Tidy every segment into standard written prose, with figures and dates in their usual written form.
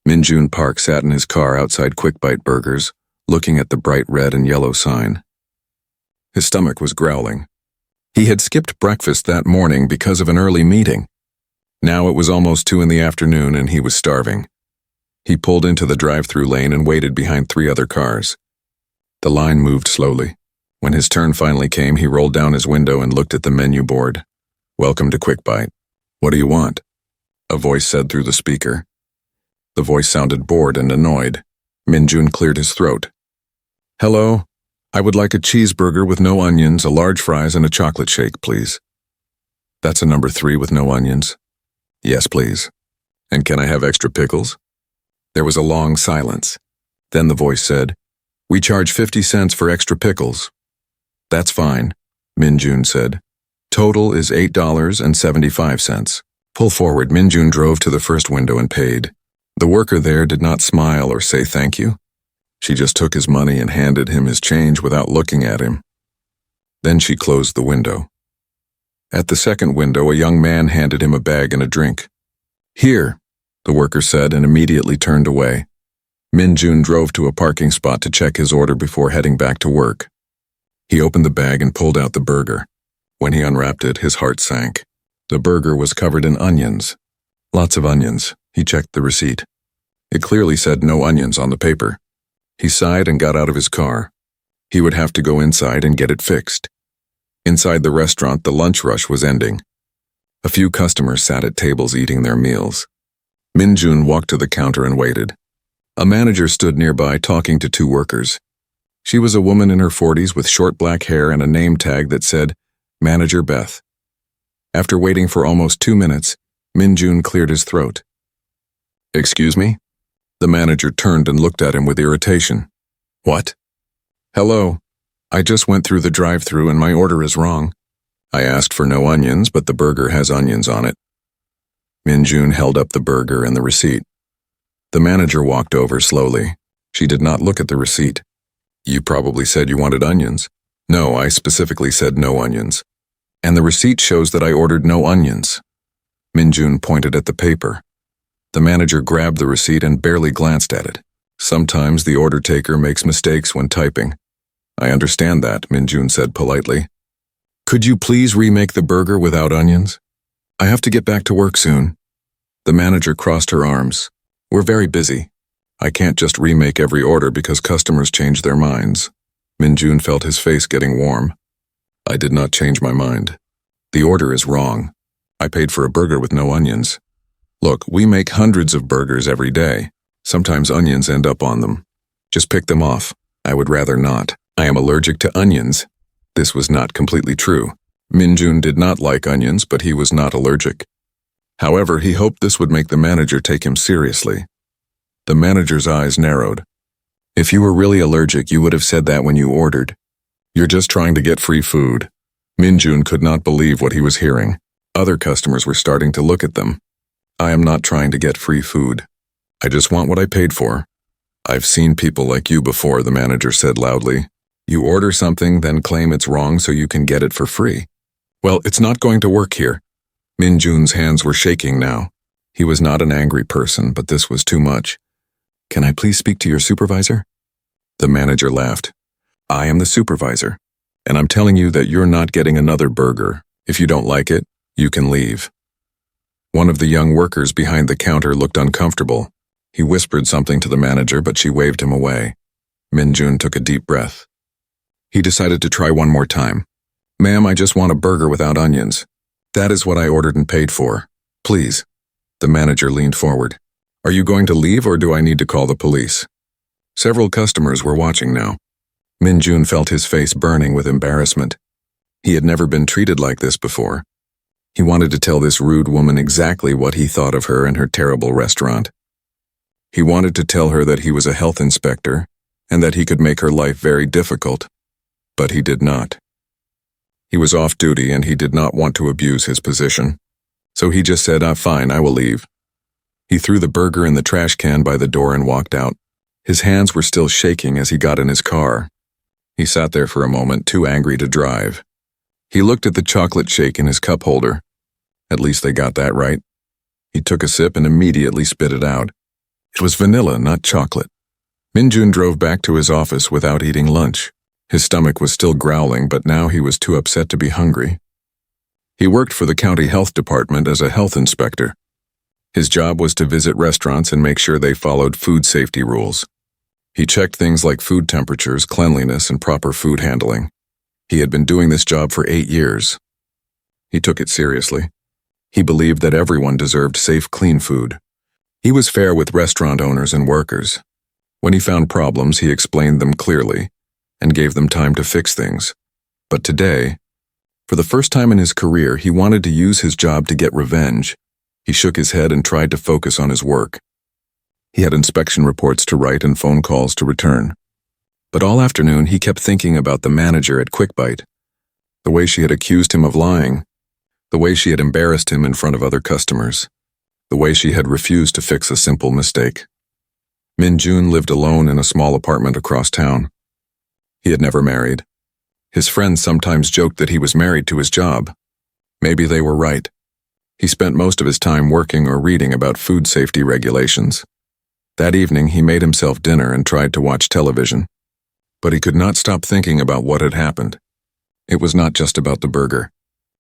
Minjun Park sat in his car outside Quick Bite Burgers, looking at the bright red and yellow sign. His stomach was growling. He had skipped breakfast that morning because of an early meeting. Now it was almost 2 in the afternoon and he was starving. He pulled into the drive-thru lane and waited behind 3 other cars. The line moved slowly. When his turn finally came, he rolled down his window and looked at the menu board. "Welcome to Quick Bite. What do you want?" a voice said through the speaker. The voice sounded bored and annoyed. Minjun cleared his throat. "Hello, I would like a cheeseburger with no onions, a large fries, and a chocolate shake, please." "That's a number 3 with no onions." "Yes, please." "And can I have extra pickles?" There was a long silence. Then the voice said, "We charge 50 cents for extra pickles." "That's fine," Minjun said. "Total is $8.75. Pull forward." Minjun drove to the first window and paid. The worker there did not smile or say thank you. She just took his money and handed him his change without looking at him. Then she closed the window. At the second window, a young man handed him a bag and a drink. "Here," the worker said and immediately turned away. Minjun drove to a parking spot to check his order before heading back to work. He opened the bag and pulled out the burger. When he unwrapped it, his heart sank. The burger was covered in onions. Lots of onions. He checked the receipt. It clearly said no onions on the paper. He sighed and got out of his car. He would have to go inside and get it fixed. Inside the restaurant, the lunch rush was ending. A few customers sat at tables eating their meals. Minjun walked to the counter and waited. A manager stood nearby talking to 2 workers. She was a woman in her 40s with short black hair and a name tag that said, "Manager Beth." After waiting for almost 2 minutes, Minjun cleared his throat. "Excuse me?" The manager turned and looked at him with irritation. "What?" "Hello. I just went through the drive-thru and my order is wrong. I asked for no onions, but the burger has onions on it." Minjun held up the burger and the receipt. The manager walked over slowly. She did not look at the receipt. "You probably said you wanted onions." "No, I specifically said no onions. And the receipt shows that I ordered no onions." Minjun pointed at the paper. The manager grabbed the receipt and barely glanced at it. Sometimes the order taker makes mistakes when typing. "I understand that," Minjun said politely. "Could you please remake the burger without onions? I have to get back to work soon." The manager crossed her arms. "We're very busy. I can't just remake every order because customers change their minds." Minjun felt his face getting warm. "I did not change my mind. The order is wrong. I paid for a burger with no onions. Look, we make hundreds of burgers every day. Sometimes onions end up on them. Just pick them off. I would rather not. I am allergic to onions." This was not completely true. Minjun did not like onions, but he was not allergic. However, he hoped this would make the manager take him seriously. The manager's eyes narrowed. "If you were really allergic, you would have said that when you ordered. You're just trying to get free food." Minjun could not believe what he was hearing. Other customers were starting to look at them. "I am not trying to get free food. I just want what I paid for." "I've seen people like you before," the manager said loudly. "You order something, then claim it's wrong so you can get it for free. Well, it's not going to work here." Minjun's hands were shaking now. He was not an angry person, but this was too much. "Can I please speak to your supervisor?" The manager laughed. "I am the supervisor, and I'm telling you that you're not getting another burger. If you don't like it, you can leave." One of the young workers behind the counter looked uncomfortable. He whispered something to the manager, but she waved him away. Minjun took a deep breath. He decided to try one more time. "Ma'am, I just want a burger without onions. That is what I ordered and paid for. Please." The manager leaned forward. "Are you going to leave or do I need to call the police?" Several customers were watching now. Minjun felt his face burning with embarrassment. He had never been treated like this before. He wanted to tell this rude woman exactly what he thought of her and her terrible restaurant. He wanted to tell her that he was a health inspector and that he could make her life very difficult, but he did not. He was off duty and he did not want to abuse his position. So he just said, "Fine, I will leave." He threw the burger in the trash can by the door and walked out. His hands were still shaking as he got in his car. He sat there for a moment, too angry to drive. He looked at the chocolate shake in his cup holder. At least they got that right. He took a sip and immediately spit it out. It was vanilla, not chocolate. Minjun drove back to his office without eating lunch. His stomach was still growling, but now he was too upset to be hungry. He worked for the county health department as a health inspector. His job was to visit restaurants and make sure they followed food safety rules. He checked things like food temperatures, cleanliness, and proper food handling. He had been doing this job for 8 years. He took it seriously. He believed that everyone deserved safe, clean food. He was fair with restaurant owners and workers. When he found problems, he explained them clearly and gave them time to fix things. But today, for the first time in his career, he wanted to use his job to get revenge. He shook his head and tried to focus on his work. He had inspection reports to write and phone calls to return. But all afternoon, he kept thinking about the manager at QuickBite, the way she had accused him of lying, the way she had embarrassed him in front of other customers, the way she had refused to fix a simple mistake. Minjun lived alone in a small apartment across town. He had never married. His friends sometimes joked that he was married to his job. Maybe they were right. He spent most of his time working or reading about food safety regulations. That evening, he made himself dinner and tried to watch television. But he could not stop thinking about what had happened. It was not just about the burger.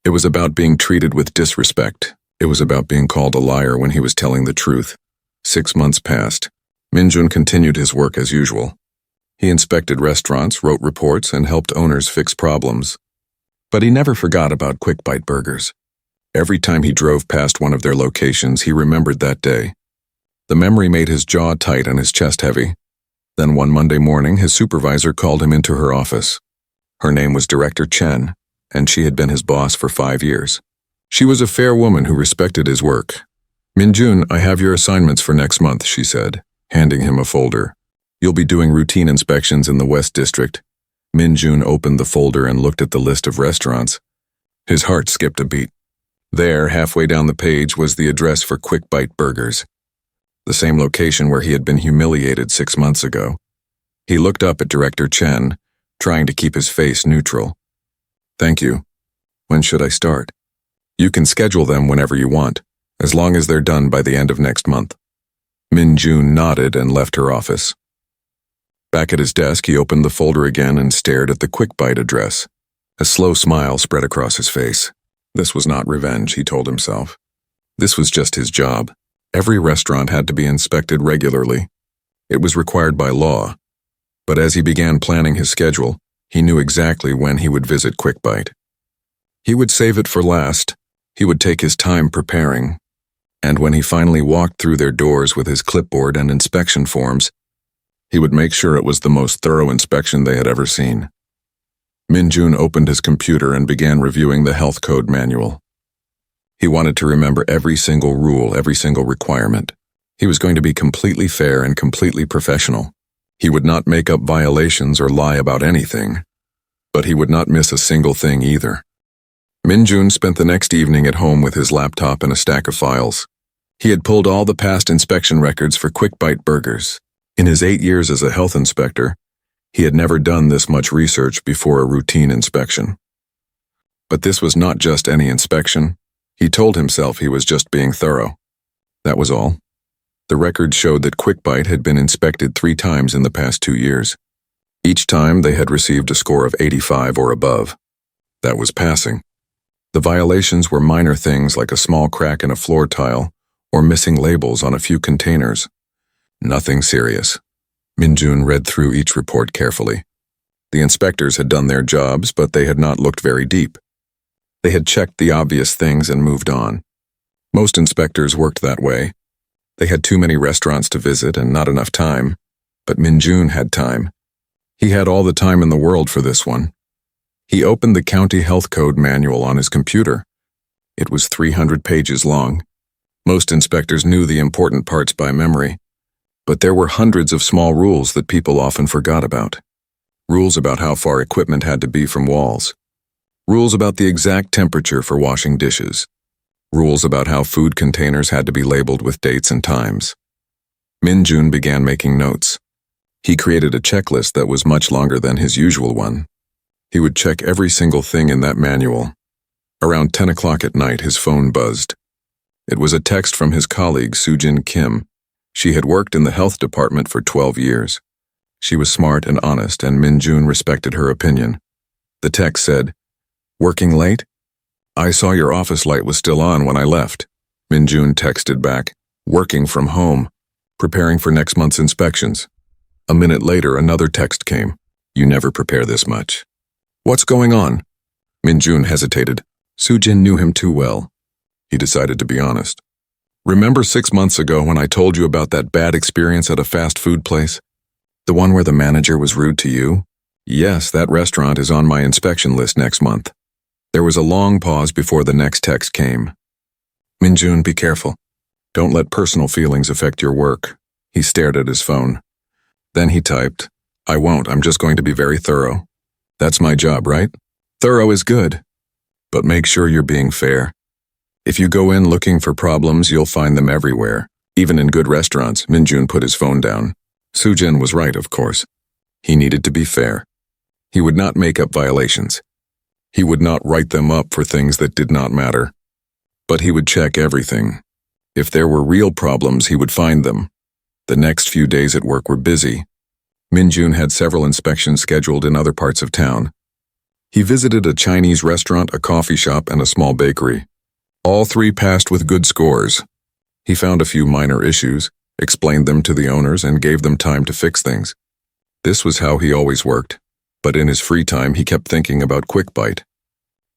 It was about being treated with disrespect. It was about being called a liar when he was telling the truth. 6 months passed. Minjun continued his work as usual. He inspected restaurants, wrote reports, and helped owners fix problems. But he never forgot about QuickBite burgers. Every time he drove past one of their locations, he remembered that day. The memory made his jaw tight and his chest heavy. Then one Monday morning, his supervisor called him into her office. Her name was Director Chen, and she had been his boss for 5 years. She was a fair woman who respected his work. "Minjun, I have your assignments for next month," she said, handing him a folder. "You'll be doing routine inspections in the West District." Minjun opened the folder and looked at the list of restaurants. His heart skipped a beat. There, halfway down the page, was the address for QuickBite Burgers, the same location where he had been humiliated 6 months ago. He looked up at Director Chen, trying to keep his face neutral. "Thank you. When should I start?" "You can schedule them whenever you want, as long as they're done by the end of next month." Minjun nodded and left her office. Back at his desk, he opened the folder again and stared at the QuickBite address. A slow smile spread across his face. This was not revenge, he told himself. This was just his job. Every restaurant had to be inspected regularly. It was required by law. But as he began planning his schedule, he knew exactly when he would visit QuickBite. He would save it for last. He would take his time preparing. And when he finally walked through their doors with his clipboard and inspection forms, he would make sure it was the most thorough inspection they had ever seen. Minjun opened his computer and began reviewing the health code manual. He wanted to remember every single rule, every single requirement. He was going to be completely fair and completely professional. He would not make up violations or lie about anything, but he would not miss a single thing either. Minjun spent the next evening at home with his laptop and a stack of files. He had pulled all the past inspection records for QuickBite Burgers. In his 8 years as a health inspector, he had never done this much research before a routine inspection. But this was not just any inspection. He told himself he was just being thorough. That was all. The records showed that QuickBite had been inspected 3 times in the past 2 years. Each time they had received a score of 85 or above. That was passing. The violations were minor things like a small crack in a floor tile or missing labels on a few containers. Nothing serious. Minjun read through each report carefully. The inspectors had done their jobs, but they had not looked very deep. They had checked the obvious things and moved on. Most inspectors worked that way. They had too many restaurants to visit and not enough time, but Minjun had time. He had all the time in the world for this one. He opened the county health code manual on his computer. It was 300 pages long. Most inspectors knew the important parts by memory, but there were hundreds of small rules that people often forgot about. Rules about how far equipment had to be from walls. Rules about the exact temperature for washing dishes. Rules about how food containers had to be labeled with dates and times. Minjun began making notes. He created a checklist that was much longer than his usual one. He would check every single thing in that manual. Around 10 o'clock at night, his phone buzzed. It was a text from his colleague, Sujin Kim. She had worked in the health department for 12 years. She was smart and honest, and Min-jun respected her opinion. The text said, "Working late? I saw your office light was still on when I left." Min-jun texted back, "Working from home, preparing for next month's inspections." A minute later, another text came, "You never prepare this much." "What's going on?" Min-jun hesitated. Soo-jin knew him too well. He decided to be honest. "Remember 6 months ago when I told you about that bad experience at a fast food place? The one where the manager was rude to you? Yes, that restaurant is on my inspection list next month." There was a long pause before the next text came. "Min-jun, be careful. Don't let personal feelings affect your work." He stared at his phone. Then he typed, "I won't, I'm just going to be very thorough. That's my job, right? Thorough is good. But make sure you're being fair. If you go in looking for problems, you'll find them everywhere. Even in good restaurants." Min-jun put his phone down. Soo-jin was right, of course. He needed to be fair. He would not make up violations. He would not write them up for things that did not matter. But he would check everything. If there were real problems, he would find them. The next few days at work were busy. Min-jun had several inspections scheduled in other parts of town. He visited a Chinese restaurant, a coffee shop, and a small bakery. All 3 passed with good scores. He found a few minor issues, explained them to the owners, and gave them time to fix things. This was how he always worked, but in his free time he kept thinking about Quick Bite.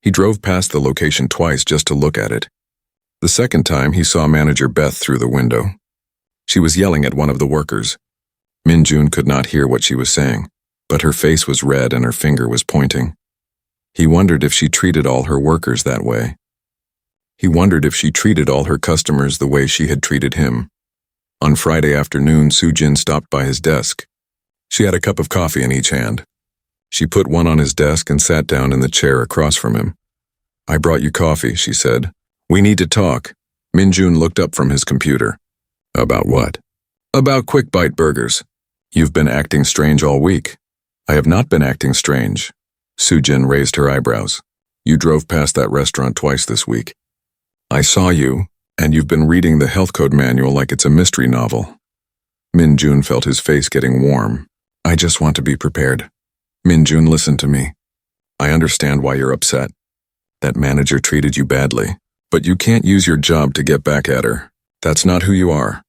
He drove past the location twice just to look at it. The second time he saw manager Beth through the window. She was yelling at one of the workers. Min-jun could not hear what she was saying, but her face was red and her finger was pointing. He wondered if she treated all her workers that way. He wondered if she treated all her customers the way she had treated him. On Friday afternoon, Soo-jin stopped by his desk. She had a cup of coffee in each hand. She put one on his desk and sat down in the chair across from him. "I brought you coffee," she said. "We need to talk." Min-jun looked up from his computer. "About what?" "About Quick Bite burgers. You've been acting strange all week." "I have not been acting strange." Soo-jin raised her eyebrows. "You drove past that restaurant twice this week. I saw you, and you've been reading the health code manual like it's a mystery novel." Min-jun felt his face getting warm. "I just want to be prepared." "Min-jun, listen to me. I understand why you're upset. That manager treated you badly, but you can't use your job to get back at her. That's not who you are."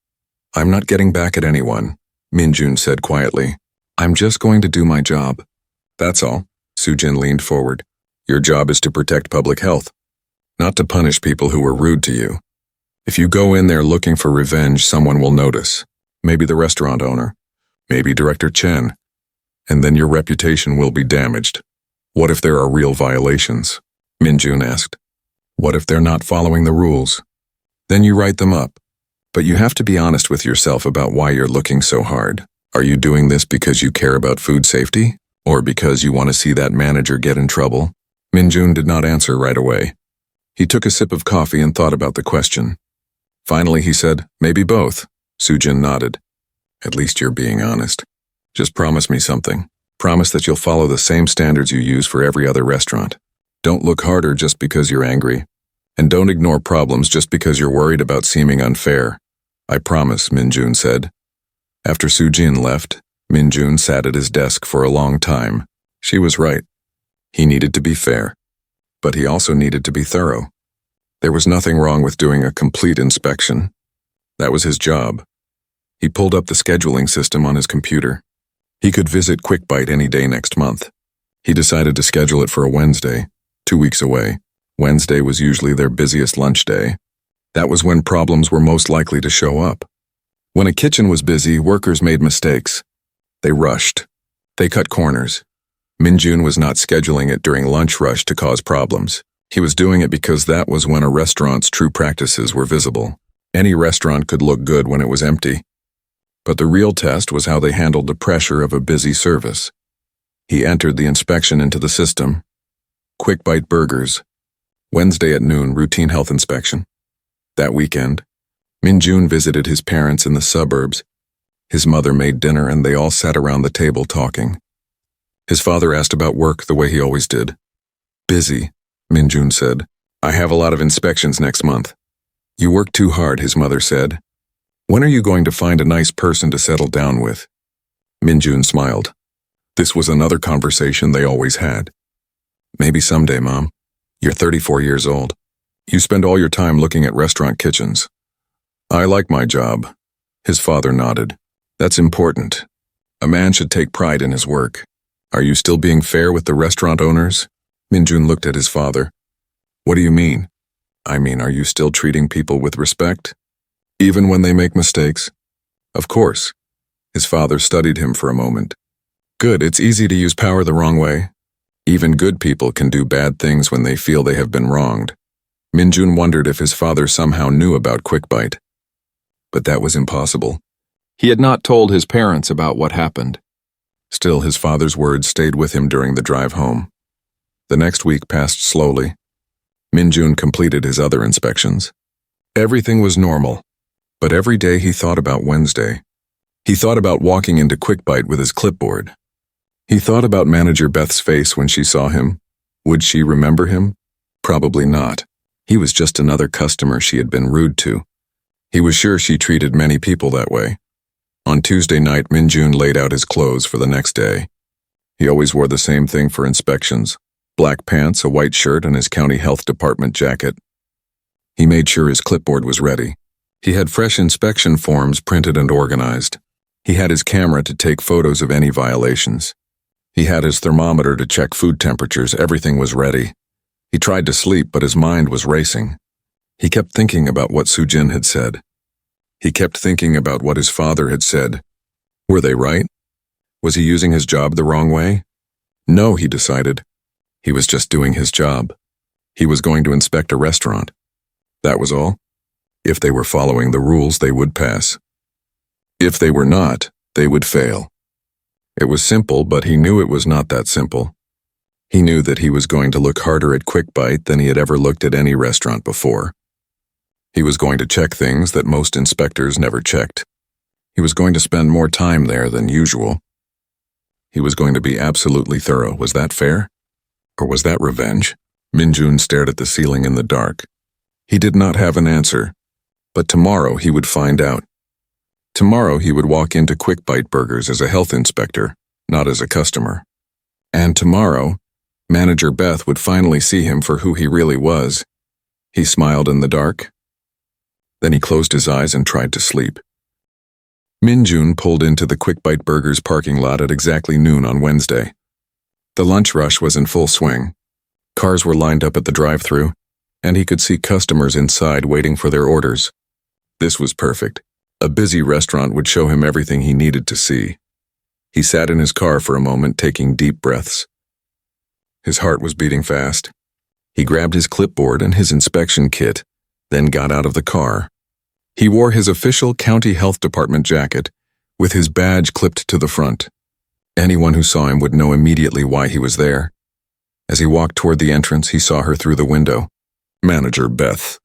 "I'm not getting back at anyone," Min-jun said quietly. "I'm just going to do my job. That's all." Soo-jin leaned forward. "Your job is to protect public health, not to punish people who were rude to you. If you go in there looking for revenge, someone will notice. Maybe the restaurant owner, maybe Director Chen, and then your reputation will be damaged." "What if there are real violations?" Min-jun asked. "What if they're not following the rules?" "Then you write them up. But you have to be honest with yourself about why you're looking so hard. Are you doing this because you care about food safety? Or because you want to see that manager get in trouble?" Min-jun did not answer right away. He took a sip of coffee and thought about the question. Finally he said, "Maybe both." Soo-jin nodded. "At least you're being honest. Just promise me something. Promise that you'll follow the same standards you use for every other restaurant. Don't look harder just because you're angry. And don't ignore problems just because you're worried about seeming unfair." "I promise," Min-jun said. After Soo-jin left, Min-jun sat at his desk for a long time. She was right. He needed to be fair. But he also needed to be thorough. There was nothing wrong with doing a complete inspection. That was his job. He pulled up the scheduling system on his computer. He could visit Quick Bite any day next month. He decided to schedule it for a Wednesday, 2 weeks away. Wednesday was usually their busiest lunch day. That was when problems were most likely to show up. When a kitchen was busy, workers made mistakes. They rushed. They cut corners. Min-jun was not scheduling it during lunch rush to cause problems. He was doing it because that was when a restaurant's true practices were visible. Any restaurant could look good when it was empty. But the real test was how they handled the pressure of a busy service. He entered the inspection into the system. Quick Bite burgers. Wednesday at noon, routine health inspection. That weekend, Min-jun visited his parents in the suburbs. His mother made dinner and they all sat around the table talking. His father asked about work the way he always did. "Busy," Min-jun said. "I have a lot of inspections next month." "You work too hard," his mother said. When are you going to find a nice person to settle down with? Minjun smiled. This was another conversation they always had. Maybe someday, Mom. You're 34 years old. You spend all your time looking at restaurant kitchens. I like my job. His father nodded. That's important. A man should take pride in his work. Are you still being fair with the restaurant owners? Minjun looked at his father. What do you mean? I mean, are you still treating people with respect? Even when they make mistakes? Of course. His father studied him for a moment. Good, it's easy to use power the wrong way. Even good people can do bad things when they feel they have been wronged. Minjun wondered if his father somehow knew about QuickBite. But that was impossible. He had not told his parents about what happened. Still, his father's words stayed with him during the drive home. The next week passed slowly. Minjun completed his other inspections. Everything was normal, but every day he thought about Wednesday. He thought about walking into QuickBite with his clipboard. He thought about Manager Beth's face when she saw him. Would she remember him? Probably not. He was just another customer she had been rude to. He was sure she treated many people that way. On Tuesday night, Minjun laid out his clothes for the next day. He always wore the same thing for inspections: black pants, a white shirt, and his county health department jacket. He made sure his clipboard was ready. He had fresh inspection forms printed and organized. He had his camera to take photos of any violations. He had his thermometer to check food temperatures. Everything was ready. He tried to sleep, but his mind was racing. He kept thinking about what Sujin had said. He kept thinking about what his father had said. Were they right? Was he using his job the wrong way? No, he decided. He was just doing his job. He was going to inspect a restaurant. That was all. If they were following the rules, they would pass. If they were not, they would fail. It was simple, but he knew it was not that simple. He knew that he was going to look harder at QuickBite than he had ever looked at any restaurant before. He was going to check things that most inspectors never checked. He was going to spend more time there than usual. He was going to be absolutely thorough. Was that fair? Or was that revenge? Minjun stared at the ceiling in the dark. He did not have an answer, but tomorrow he would find out. Tomorrow he would walk into QuickBite Burgers as a health inspector, not as a customer. And tomorrow, Manager Beth would finally see him for who he really was. He smiled in the dark. Then he closed his eyes and tried to sleep. Minjun pulled into the QuickBite Burgers parking lot at exactly noon on Wednesday. The lunch rush was in full swing. Cars were lined up at the drive-thru, and he could see customers inside waiting for their orders. This was perfect. A busy restaurant would show him everything he needed to see. He sat in his car for a moment, taking deep breaths. His heart was beating fast. He grabbed his clipboard and his inspection kit, then got out of the car. He wore his official county health department jacket, with his badge clipped to the front. Anyone who saw him would know immediately why he was there. As he walked toward the entrance, he saw her through the window. Manager Beth.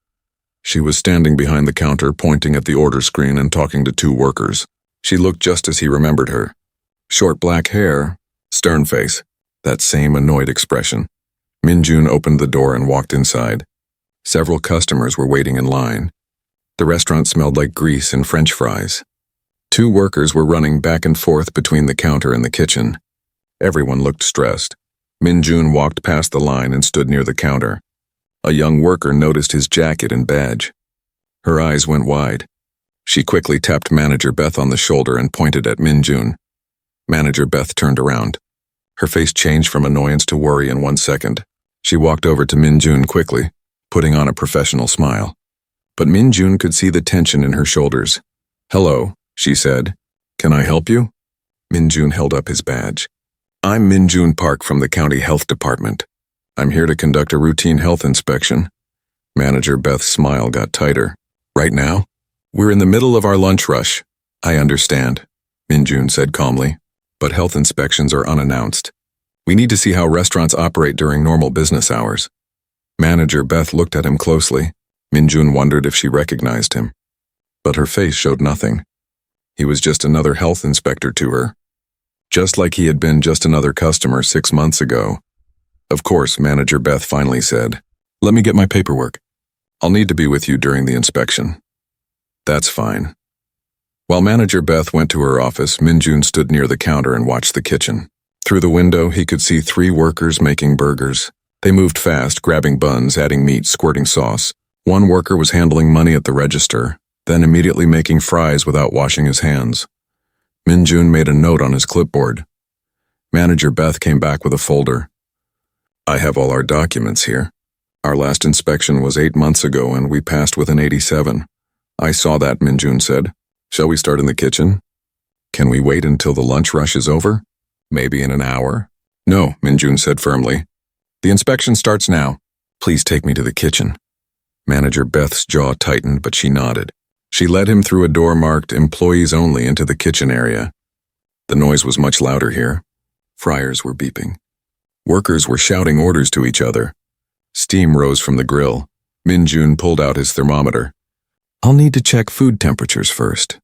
She was standing behind the counter, pointing at the order screen and talking to two workers. She looked just as he remembered her. Short black hair, stern face, that same annoyed expression. Minjun opened the door and walked inside. Several customers were waiting in line. The restaurant smelled like grease and French fries. Two workers were running back and forth between the counter and the kitchen. Everyone looked stressed. Minjun walked past the line and stood near the counter. A young worker noticed his jacket and badge. Her eyes went wide. She quickly tapped Manager Beth on the shoulder and pointed at Minjun. Manager Beth turned around. Her face changed from annoyance to worry in 1 second. She walked over to Minjun quickly, putting on a professional smile. But Minjun could see the tension in her shoulders. "Hello," she said. "Can I help you?" Minjun held up his badge. "I'm Minjun Park from the county health department. I'm here to conduct a routine health inspection." Manager Beth's smile got tighter. "Right now? We're in the middle of our lunch rush." "I understand," Minjun said calmly. "But health inspections are unannounced. We need to see how restaurants operate during normal business hours." Manager Beth looked at him closely. Minjun wondered if she recognized him. But her face showed nothing. He was just another health inspector to her. Just like he had been just another customer 6 months ago. "Of course," Manager Beth finally said. "Let me get my paperwork. I'll need to be with you during the inspection." "That's fine." While manager Beth went to her office, Min-Jun stood near the counter and watched the kitchen. Through the window, he could see 3 workers making burgers. They moved fast, grabbing buns, adding meat, squirting sauce. One worker was handling money at the register, then immediately making fries without washing his hands. Min-Jun made a note on his clipboard. Manager Beth came back with a folder. I have all our documents here. Our last inspection was 8 months ago and we passed with an 87. I saw that, Min-Jun said. Shall we start in the kitchen? Can we wait until the lunch rush is over? Maybe in an hour? No, Min-Jun said firmly. The inspection starts now. Please take me to the kitchen. Manager Beth's jaw tightened, but she nodded. She led him through a door marked Employees Only into the kitchen area. The noise was much louder here. Fryers were beeping. Workers were shouting orders to each other. Steam rose from the grill. Min-Jun pulled out his thermometer. I'll need to check food temperatures first.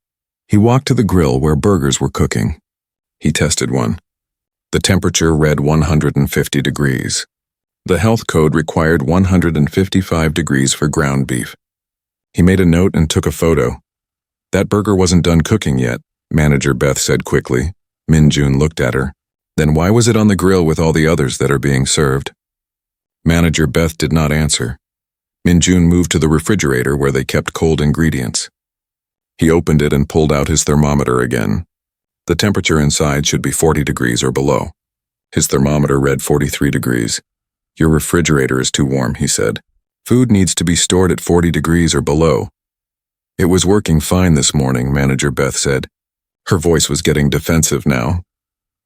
He walked to the grill where burgers were cooking. He tested one. The temperature read 150 degrees. The health code required 155 degrees for ground beef. He made a note and took a photo. That burger wasn't done cooking yet, Manager Beth said quickly. Min-Jun looked at her. Then why was it on the grill with all the others that are being served? Manager Beth did not answer. Min-Jun moved to the refrigerator where they kept cold ingredients. He opened it and pulled out his thermometer again. The temperature inside should be 40 degrees or below. His thermometer read 43 degrees. Your refrigerator is too warm, he said. Food needs to be stored at 40 degrees or below. It was working fine this morning, Manager Beth said. Her voice was getting defensive now.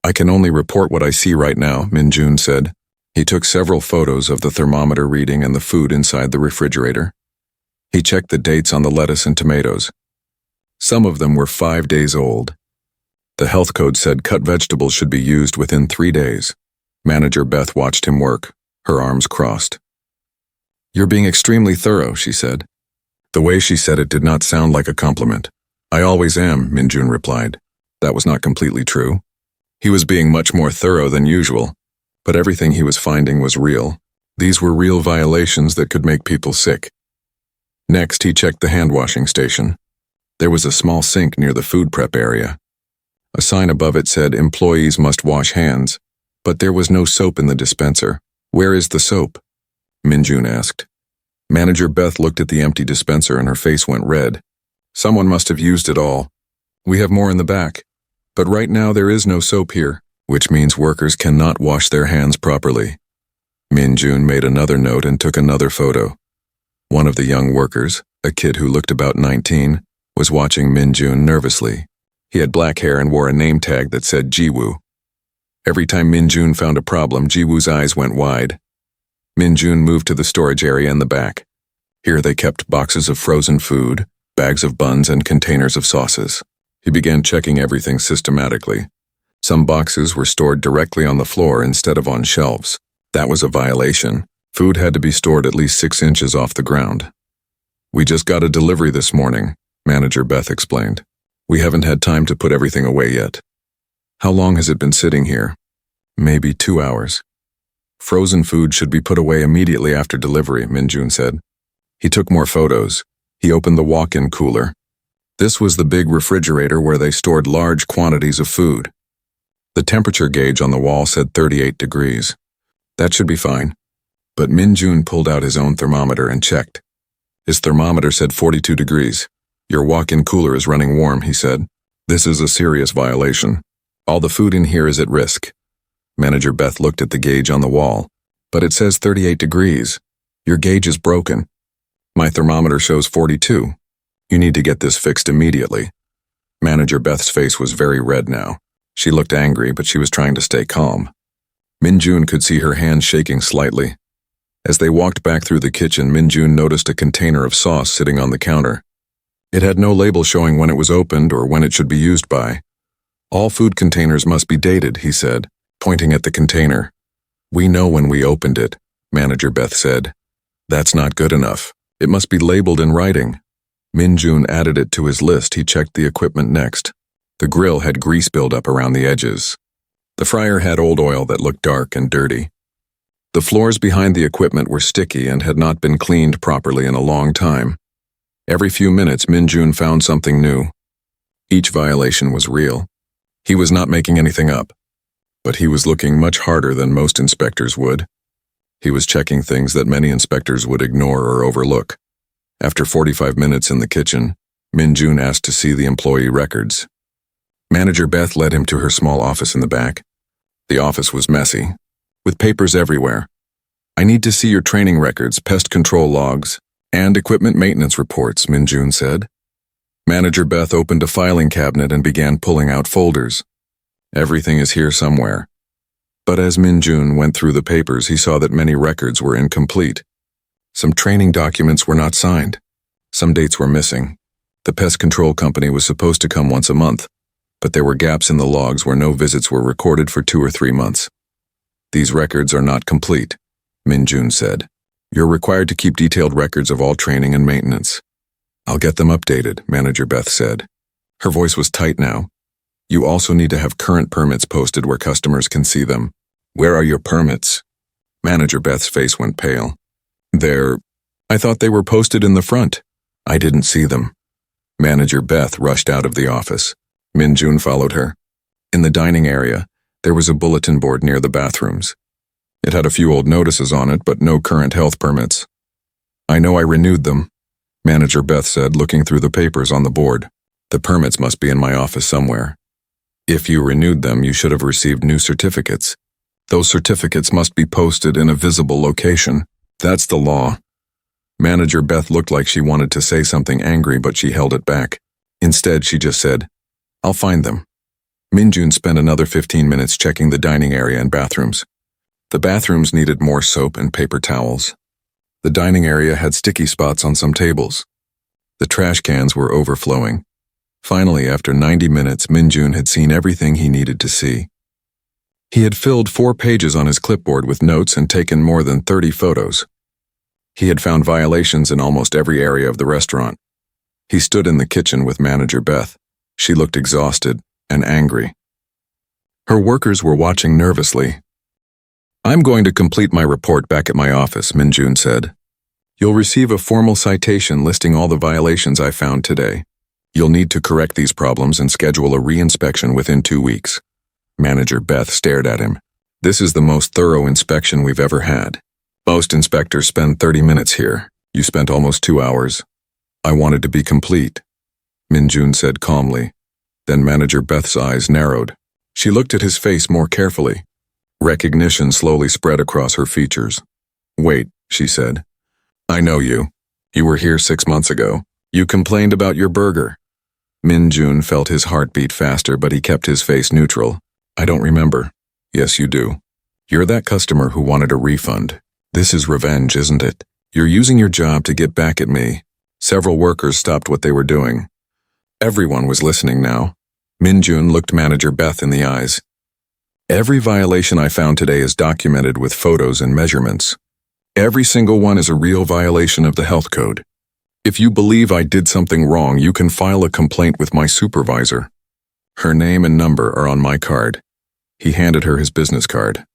I can only report what I see right now, Min-Jun said. He took several photos of the thermometer reading and the food inside the refrigerator. He checked the dates on the lettuce and tomatoes. Some of them were 5 days old. The health code said cut vegetables should be used within 3 days. Manager Beth watched him work, her arms crossed. You're being extremely thorough, she said. The way she said it did not sound like a compliment. I always am, Min-Jun replied. That was not completely true. He was being much more thorough than usual, but everything he was finding was real. These were real violations that could make people sick. Next, he checked the hand-washing station. There was a small sink near the food prep area. A sign above it said, employees must wash hands, but there was no soap in the dispenser. Where is the soap? Min-Jun asked. Manager Beth looked at the empty dispenser and her face went red. Someone must have used it all. We have more in the back. But right now there is no soap here, which means workers cannot wash their hands properly. Min-Jun made another note and took another photo. One of the young workers, a kid who looked about 19, was watching Min-Jun nervously. He had black hair and wore a name tag that said Jiwoo. Every time Min-Jun found a problem, Jiwoo's eyes went wide. Min-Jun moved to the storage area in the back. Here they kept boxes of frozen food, bags of buns, and containers of sauces. He began checking everything systematically. Some boxes were stored directly on the floor instead of on shelves. That was a violation. Food had to be stored at least 6 inches off the ground. We just got a delivery this morning, Manager Beth explained. We haven't had time to put everything away yet. How long has it been sitting here? Maybe 2 hours. Frozen food should be put away immediately after delivery, Min-Jun said. He took more photos. He opened the walk-in cooler. This was the big refrigerator where they stored large quantities of food. The temperature gauge on the wall said 38 degrees. That should be fine. But Min-Jun pulled out his own thermometer and checked. His thermometer said 42 degrees. Your walk-in cooler is running warm, he said. This is a serious violation. All the food in here is at risk. Manager Beth looked at the gauge on the wall. But it says 38 degrees. Your gauge is broken. My thermometer shows 42. You need to get this fixed immediately. Manager Beth's face was very red now. She looked angry, but she was trying to stay calm. Min-Jun could see her hands shaking slightly. As they walked back through the kitchen, Min-Jun noticed a container of sauce sitting on the counter. It had no label showing when it was opened or when it should be used by. All food containers must be dated, he said, pointing at the container. We know when we opened it, Manager Beth said. That's not good enough. It must be labeled in writing. Min-Jun added it to his list. He checked the equipment next. The grill had grease buildup around the edges. The fryer had old oil that looked dark and dirty. The floors behind the equipment were sticky and had not been cleaned properly in a long time. Every few minutes, Min-Jun found something new. Each violation was real. He was not making anything up. But he was looking much harder than most inspectors would. He was checking things that many inspectors would ignore or overlook. After 45 minutes in the kitchen, Min-jun asked to see the employee records. Manager Beth led him to her small office in the back. The office was messy, with papers everywhere. "I need to see your training records, pest control logs, and equipment maintenance reports," Min-jun said. Manager Beth opened a filing cabinet and began pulling out folders. "Everything is here somewhere." But as Min-jun went through the papers, he saw that many records were incomplete. Some training documents were not signed. Some dates were missing. The pest control company was supposed to come once a month, but there were gaps in the logs where no visits were recorded for 2 or 3 months. "These records are not complete," Min-jun said. "You're required to keep detailed records of all training and maintenance." "I'll get them updated," Manager Beth said. Her voice was tight now. "You also need to have current permits posted where customers can see them." "Where are your permits?" Manager Beth's face went pale. I thought they were posted in the front." "I didn't see them." Manager Beth rushed out of the office. Min-jun followed her. In the dining area, there was a bulletin board near the bathrooms. It had a few old notices on it, but no current health permits. "I know I renewed them," Manager Beth said, looking through the papers on the board. "The permits must be in my office somewhere. If you renewed them, you should have received new certificates. Those certificates must be posted in a visible location. That's the law." Manager Beth looked like she wanted to say something angry, but she held it back. Instead, she just said, "I'll find them." Min-jun spent another 15 minutes checking the dining area and bathrooms. The bathrooms needed more soap and paper towels. The dining area had sticky spots on some tables. The trash cans were overflowing. Finally, after 90 minutes, Min-jun had seen everything he needed to see. He had filled 4 pages on his clipboard with notes and taken more than 30 photos. He had found violations in almost every area of the restaurant. He stood in the kitchen with Manager Beth. She looked exhausted and angry. Her workers were watching nervously. "I'm going to complete my report back at my office," Min-jun said. "You'll receive a formal citation listing all the violations I found today. You'll need to correct these problems and schedule a re-inspection within 2 weeks." Manager Beth stared at him. "This is the most thorough inspection we've ever had. Most inspectors spend 30 minutes here. You spent almost 2 hours. I wanted to be complete," Min-jun said calmly. Then Manager Beth's eyes narrowed. She looked at his face more carefully. Recognition slowly spread across her features. "Wait," she said. "I know you. You were here 6 months ago. You complained about your burger." Min-jun felt his heart beat faster, but he kept his face neutral. "I don't remember." "Yes, you do. You're that customer who wanted a refund. This is revenge, isn't it? You're using your job to get back at me." Several workers stopped what they were doing. Everyone was listening now. Min-jun looked Manager Beth in the eyes. "Every violation I found today is documented with photos and measurements. Every single one is a real violation of the health code. If you believe I did something wrong, you can file a complaint with my supervisor. Her name and number are on my card." He handed her his business card.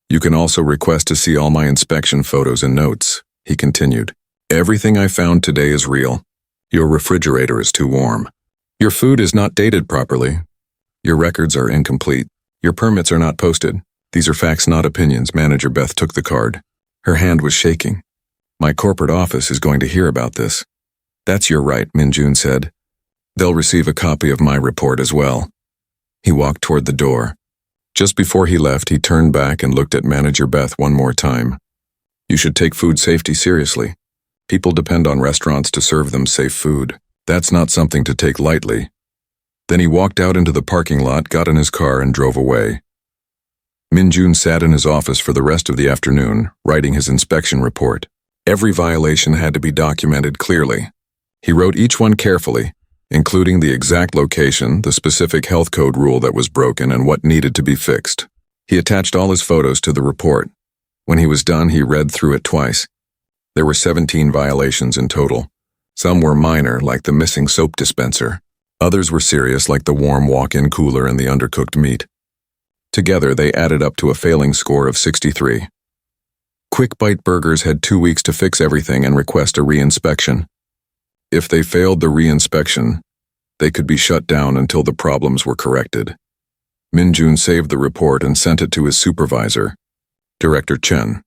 "You can also request to see all my inspection photos and notes," he continued. "Everything I found today is real. Your refrigerator is too warm. Your food is not dated properly. Your records are incomplete. Your permits are not posted. These are facts, not opinions." Manager Beth took the card. Her hand was shaking. "My corporate office is going to hear about this." "That's your right," Min-jun said. "They'll receive a copy of my report as well." He walked toward the door. Just before he left, he turned back and looked at Manager Beth one more time. "You should take food safety seriously. People depend on restaurants to serve them safe food. That's not something to take lightly." Then he walked out into the parking lot, got in his car, and drove away. Min-jun sat in his office for the rest of the afternoon, writing his inspection report. Every violation had to be documented clearly. He wrote each one carefully, including the exact location, the specific health code rule that was broken, and what needed to be fixed. He attached all his photos to the report. When he was done, he read through it twice. There were 17 violations in total. Some were minor, like the missing soap dispenser. Others were serious, like the warm walk-in cooler and the undercooked meat. Together, they added up to a failing score of 63. Quick Bite Burgers had 2 weeks to fix everything and request a re-inspection. If they failed the re-inspection, They could be shut down until the problems were corrected. Min-jun saved the report and sent it to his supervisor, Director Chen.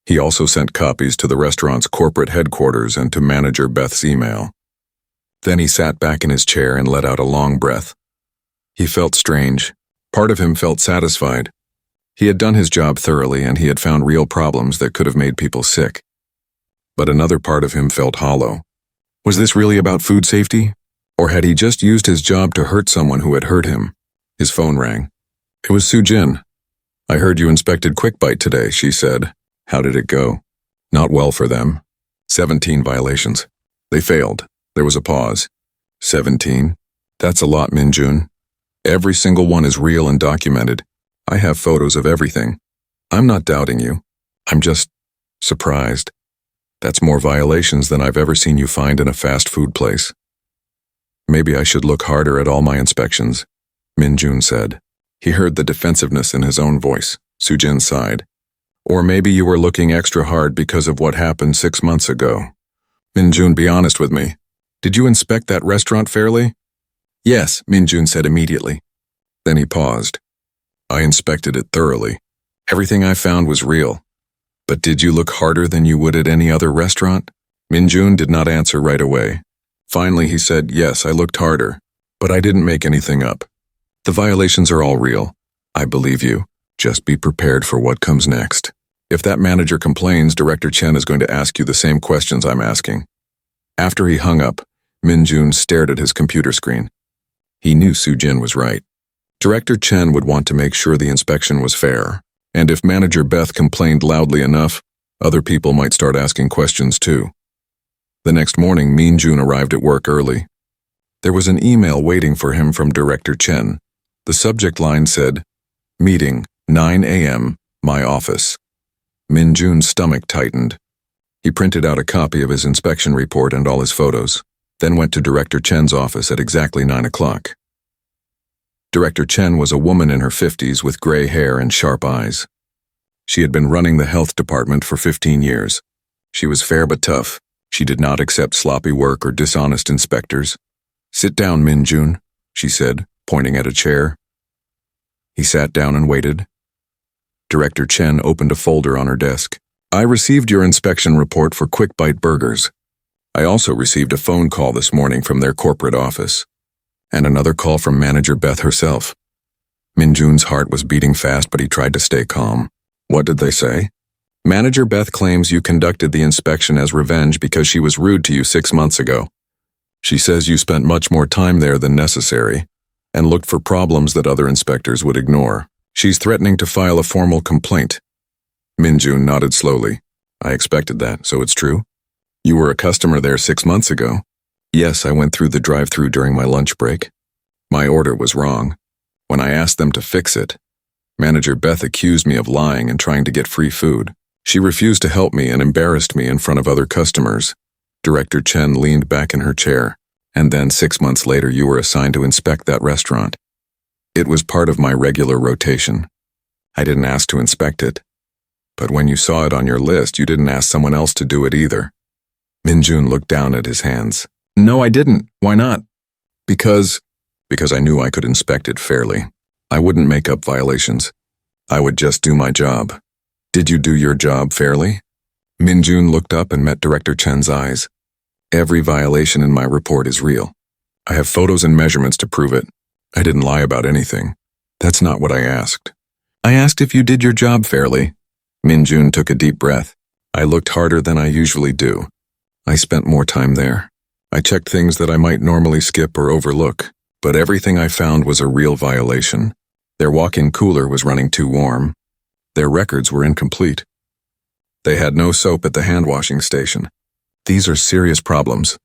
He also sent copies to the restaurant's corporate headquarters and to manager Beth's email. Then he sat back in his chair and let out a long breath. He felt strange. Part of him felt satisfied. He had done his job thoroughly and he had found real problems that could have made people sick. But another part of him felt hollow. Was this really about food safety? Or had he just used his job to hurt someone who had hurt him? His phone rang. It was Soo-jin. I heard you inspected QuickBite today, she said. How did it go? Not well for them. 17 violations. They failed. There was a pause. 17? That's a lot, Min-jun. Every single one is real and documented. I have photos of everything. I'm not doubting you. I'm just surprised. That's more violations than I've ever seen you find in a fast food place. Maybe I should look harder at all my inspections, Min-jun said. He heard the defensiveness in his own voice. Soo-jin sighed. Or maybe you were looking extra hard because of what happened 6 months ago. Min-jun, be honest with me. Did you inspect that restaurant fairly? Yes, Min-jun said immediately. Then he paused. I inspected it thoroughly. Everything I found was real. But did you look harder than you would at any other restaurant? Min-jun did not answer right away. Finally, he said, yes, I looked harder, but I didn't make anything up. The violations are all real. I believe you. Just be prepared for what comes next. If that manager complains, Director Chen is going to ask you the same questions I'm asking. After he hung up, Min-jun stared at his computer screen. He knew Soo-jin was right. Director Chen would want to make sure the inspection was fair, and if Manager Beth complained loudly enough, other people might start asking questions too. The next morning, Min-jun arrived at work early. There was an email waiting for him from Director Chen. The subject line said, Meeting, 9 a.m., my office. Min-jun's stomach tightened. He printed out a copy of his inspection report and all his photos, then went to Director Chen's office at exactly 9 o'clock. Director Chen was a woman in her 50s with gray hair and sharp eyes. She had been running the health department for 15 years. She was fair but tough. She did not accept sloppy work or dishonest inspectors. Sit down, Min-jun, she said, pointing at a chair. He sat down and waited. Director Chen opened a folder on her desk. I received your inspection report for QuickBite Burgers. I also received a phone call this morning from their corporate office, and another call from Manager Beth herself. Min-jun's heart was beating fast, but he tried to stay calm. What did they say? Manager Beth claims you conducted the inspection as revenge because she was rude to you 6 months ago. She says you spent much more time there than necessary and looked for problems that other inspectors would ignore. She's threatening to file a formal complaint. Min-jun nodded slowly. I expected that, so it's true? You were a customer there 6 months ago. Yes, I went through the drive-thru during my lunch break. My order was wrong. When I asked them to fix it, Manager Beth accused me of lying and trying to get free food. She refused to help me and embarrassed me in front of other customers. Director Chen leaned back in her chair. And then 6 months later, you were assigned to inspect that restaurant. It was part of my regular rotation. I didn't ask to inspect it. But when you saw it on your list, you didn't ask someone else to do it either. Min-jun looked down at his hands. No, I didn't. Why not? Because I knew I could inspect it fairly. I wouldn't make up violations. I would just do my job. Did you do your job fairly? Min-jun looked up and met Director Chen's eyes. Every violation in my report is real. I have photos and measurements to prove it. I didn't lie about anything. That's not what I asked. I asked if you did your job fairly. Min-jun took a deep breath. I looked harder than I usually do. I spent more time there. I checked things that I might normally skip or overlook, but everything I found was a real violation. Their walk-in cooler was running too warm. Their records were incomplete. They had no soap at the hand-washing station. These are serious problems.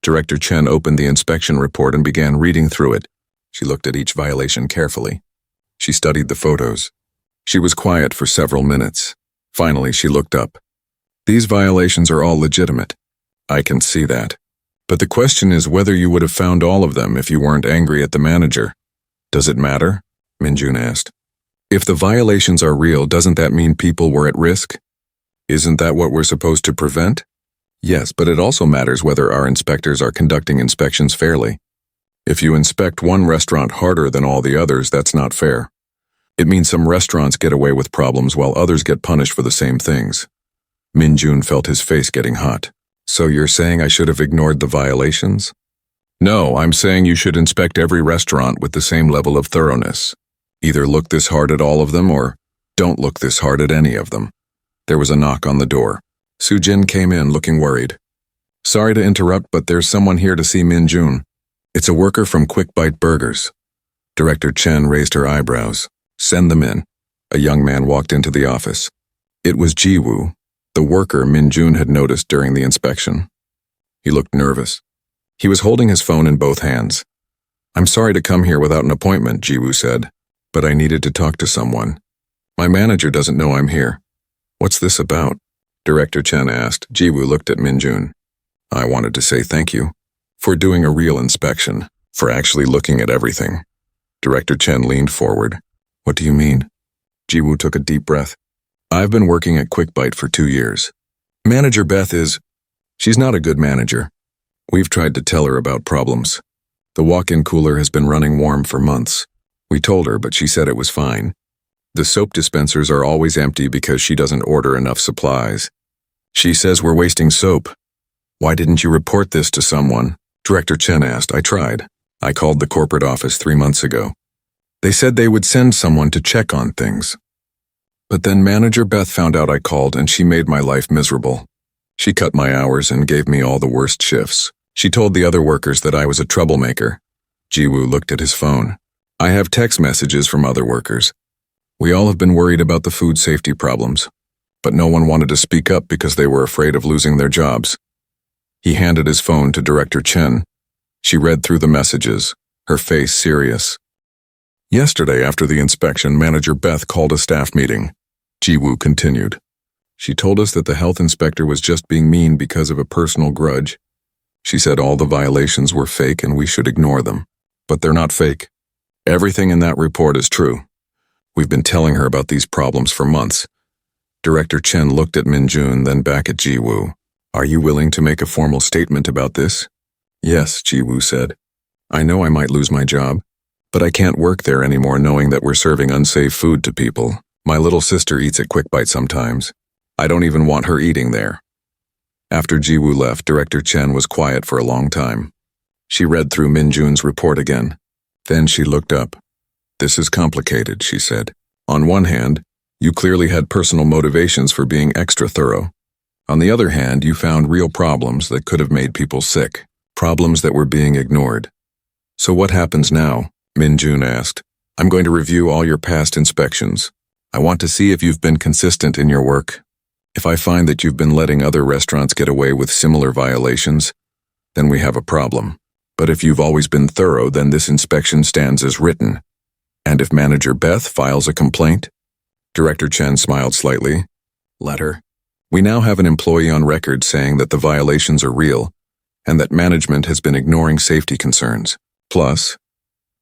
Director Chen opened the inspection report and began reading through it. She looked at each violation carefully. She studied the photos. She was quiet for several minutes. Finally, she looked up. These violations are all legitimate. I can see that. But the question is whether you would have found all of them if you weren't angry at the manager. Does it matter? Min-jun asked. If the violations are real, doesn't that mean people were at risk? Isn't that what we're supposed to prevent? Yes, but it also matters whether our inspectors are conducting inspections fairly. If you inspect one restaurant harder than all the others, that's not fair. It means some restaurants get away with problems while others get punished for the same things. Min-jun felt his face getting hot. So you're saying I should have ignored the violations? No, I'm saying you should inspect every restaurant with the same level of thoroughness. Either look this hard at all of them or don't look this hard at any of them. There was a knock on the door. Soo-jin came in looking worried. Sorry to interrupt, but there's someone here to see Min-jun. It's a worker from Quick Bite Burgers. Director Chen raised her eyebrows. Send them in. A young man walked into the office. It was Ji-woo, the worker Min-jun had noticed during the inspection. He looked nervous. He was holding his phone in both hands. I'm sorry to come here without an appointment, Ji-woo said, but I needed to talk to someone. My manager doesn't know I'm here. What's this about? Director Chen asked. Ji-woo looked at Min-jun. I wanted to say thank you for doing a real inspection, for actually looking at everything. Director Chen leaned forward. What do you mean? Ji-woo took a deep breath. I've been working at Quick Bite for 2 years. Manager Beth she's not a good manager. We've tried to tell her about problems. The walk-in cooler has been running warm for months. We told her, but she said it was fine. The soap dispensers are always empty because she doesn't order enough supplies. She says we're wasting soap. Why didn't you report this to someone? Director Chen asked. I tried. I called the corporate office 3 months ago. They said they would send someone to check on things. But then Manager Beth found out I called and she made my life miserable. She cut my hours and gave me all the worst shifts. She told the other workers that I was a troublemaker. Ji-woo looked at his phone. I have text messages from other workers. We all have been worried about the food safety problems, but no one wanted to speak up because they were afraid of losing their jobs. He handed his phone to Director Chen. She read through the messages, her face serious. Yesterday, after the inspection, Manager Beth called a staff meeting. Ji-woo continued. She told us that the health inspector was just being mean because of a personal grudge. She said all the violations were fake and we should ignore them. But they're not fake. Everything in that report is true. We've been telling her about these problems for months. Director Chen looked at Min-jun, then back at Ji-woo. Are you willing to make a formal statement about this? Yes, Ji-woo said. I know I might lose my job, but I can't work there anymore knowing that we're serving unsafe food to people. My little sister eats at Quick Bite sometimes. I don't even want her eating there. After Ji-woo left, Director Chen was quiet for a long time. She read through Min-jun's report again. Then she looked up. This is complicated, she said. On one hand, you clearly had personal motivations for being extra thorough. On the other hand, you found real problems that could have made people sick, problems that were being ignored. So what happens now? Min-jun asked. I'm going to review all your past inspections. I want to see if you've been consistent in your work. If I find that you've been letting other restaurants get away with similar violations, then we have a problem. But if you've always been thorough, then this inspection stands as written. And if Manager Beth files a complaint? Director Chen smiled slightly. Let her. We now have an employee on record saying that the violations are real, and that management has been ignoring safety concerns. Plus,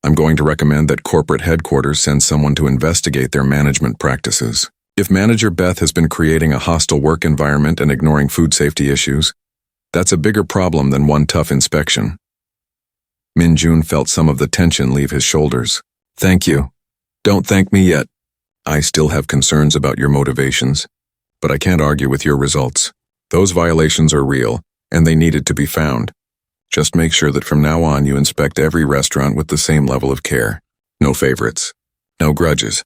I'm going to recommend that corporate headquarters send someone to investigate their management practices. If Manager Beth has been creating a hostile work environment and ignoring food safety issues, that's a bigger problem than one tough inspection. Min-jun felt some of the tension leave his shoulders. Thank you. Don't thank me yet. I still have concerns about your motivations, but I can't argue with your results. Those violations are real, and they needed to be found. Just make sure that from now on you inspect every restaurant with the same level of care. No favorites. No grudges.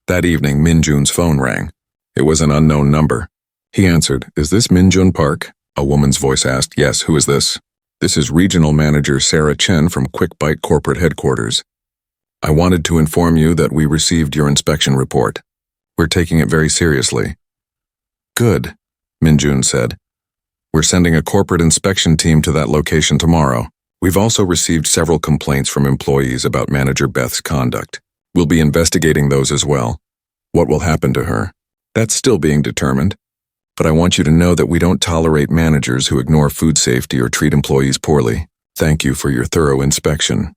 That evening, Min-jun's phone rang. It was an unknown number. He answered. Is this Min-jun Park? A woman's voice asked. Yes, who is this? This is Regional Manager Sarah Chen from Quick Bite Corporate Headquarters. I wanted to inform you that we received your inspection report. We're taking it very seriously. Good, Min-jun said. We're sending a corporate inspection team to that location tomorrow. We've also received several complaints from employees about Manager Beth's conduct. We'll be investigating those as well. What will happen to her? That's still being determined. But I want you to know that we don't tolerate managers who ignore food safety or treat employees poorly. Thank you for your thorough inspection.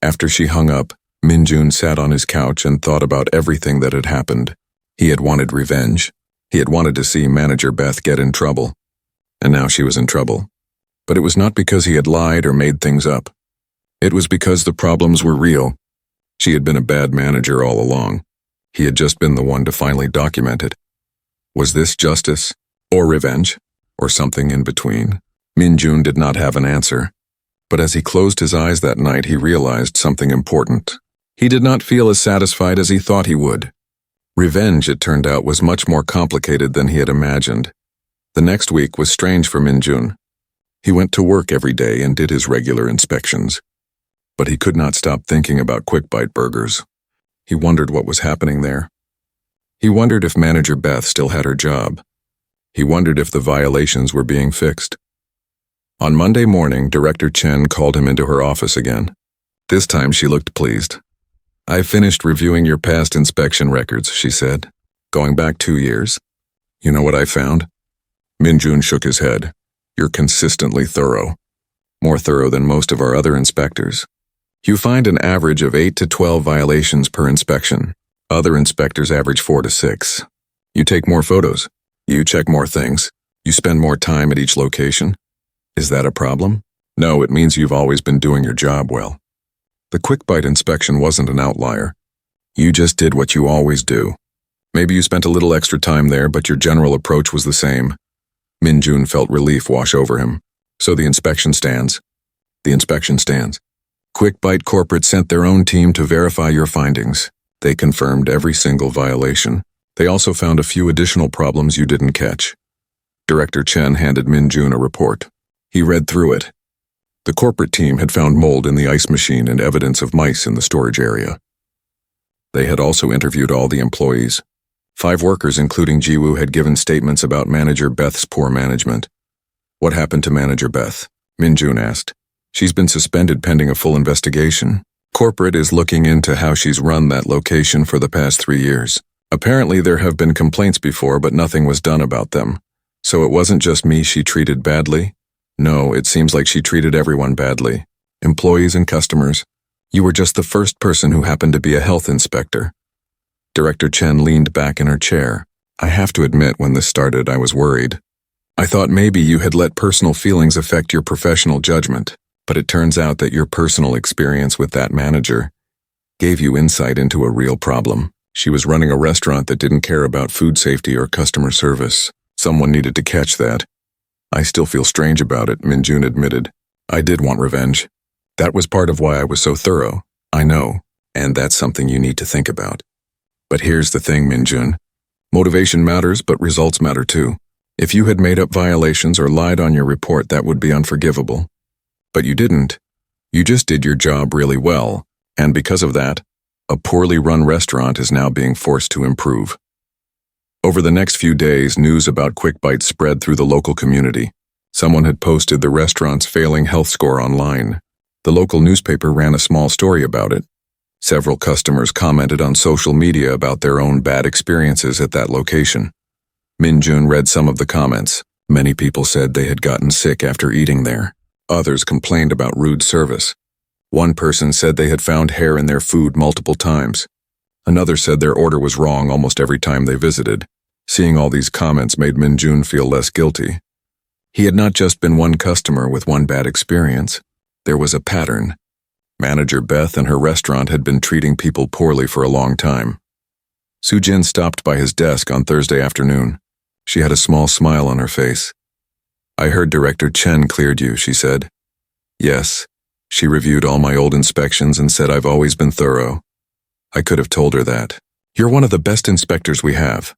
After she hung up, Min-jun sat on his couch and thought about everything that had happened. He had wanted revenge. He had wanted to see Manager Beth get in trouble. And now she was in trouble. But it was not because he had lied or made things up. It was because the problems were real. She had been a bad manager all along. He had just been the one to finally document it. Was this justice, or revenge, or something in between? Min-jun did not have an answer. But as he closed his eyes that night, he realized something important. He did not feel as satisfied as he thought he would. Revenge, it turned out, was much more complicated than he had imagined. The next week was strange for Min-jun. He went to work every day and did his regular inspections. But he could not stop thinking about Quick Bite Burgers. He wondered what was happening there. He wondered if Manager Beth still had her job. He wondered if the violations were being fixed. On Monday morning, Director Chen called him into her office again. This time she looked pleased. "I finished reviewing your past inspection records," she said. "Going back 2 years. You know what I found?" Min-jun shook his head. "You're consistently thorough. More thorough than most of our other inspectors. You find an average of 8 to 12 violations per inspection. Other inspectors average 4 to 6. You take more photos. You check more things. You spend more time at each location. Is that a problem? No, it means you've always been doing your job well. The Quick Bite inspection wasn't an outlier. You just did what you always do. Maybe you spent a little extra time there, but your general approach was the same." Min-jun felt relief wash over him. "So the inspection stands." "The inspection stands. Quick Bite Corporate sent their own team to verify your findings. They confirmed every single violation. They also found a few additional problems you didn't catch." Director Chen handed Min-jun a report. He read through it. The corporate team had found mold in the ice machine and evidence of mice in the storage area. They had also interviewed all the employees. 5 workers, including Jiwoo, had given statements about Manager Beth's poor management. "What happened to Manager Beth?" Min-jun asked. "She's been suspended pending a full investigation. Corporate is looking into how she's run that location for the past 3 years. Apparently there have been complaints before, but nothing was done about them. So it wasn't just me she treated badly? No, it seems like she treated everyone badly. Employees and customers. You were just the first person who happened to be a health inspector." Director Chen leaned back in her chair. "I have to admit, when this started, I was worried. I thought maybe you had let personal feelings affect your professional judgment, but it turns out that your personal experience with that manager gave you insight into a real problem. She was running a restaurant that didn't care about food safety or customer service. Someone needed to catch that. I still feel strange about it," Min-jun admitted. "I did want revenge. That was part of why I was so thorough. I know, and that's something you need to think about. But here's the thing, Min-jun. Motivation matters, but results matter too. If you had made up violations or lied on your report, that would be unforgivable. But you didn't. You just did your job really well, and because of that, a poorly run restaurant is now being forced to improve." Over the next few days, news about Quick Bite spread through the local community. Someone had posted the restaurant's failing health score online. The local newspaper ran a small story about it. Several customers commented on social media about their own bad experiences at that location. Min-jun read some of the comments. Many people said they had gotten sick after eating there. Others complained about rude service. One person said they had found hair in their food multiple times. Another said their order was wrong almost every time they visited. Seeing all these comments made Min-jun feel less guilty. He had not just been one customer with one bad experience. There was a pattern. Manager Beth and her restaurant had been treating people poorly for a long time. Soo-jin stopped by his desk on Thursday afternoon. She had a small smile on her face. "I heard Director Chen cleared you," she said. "Yes. She reviewed all my old inspections and said I've always been thorough. I could have told her that. You're one of the best inspectors we have."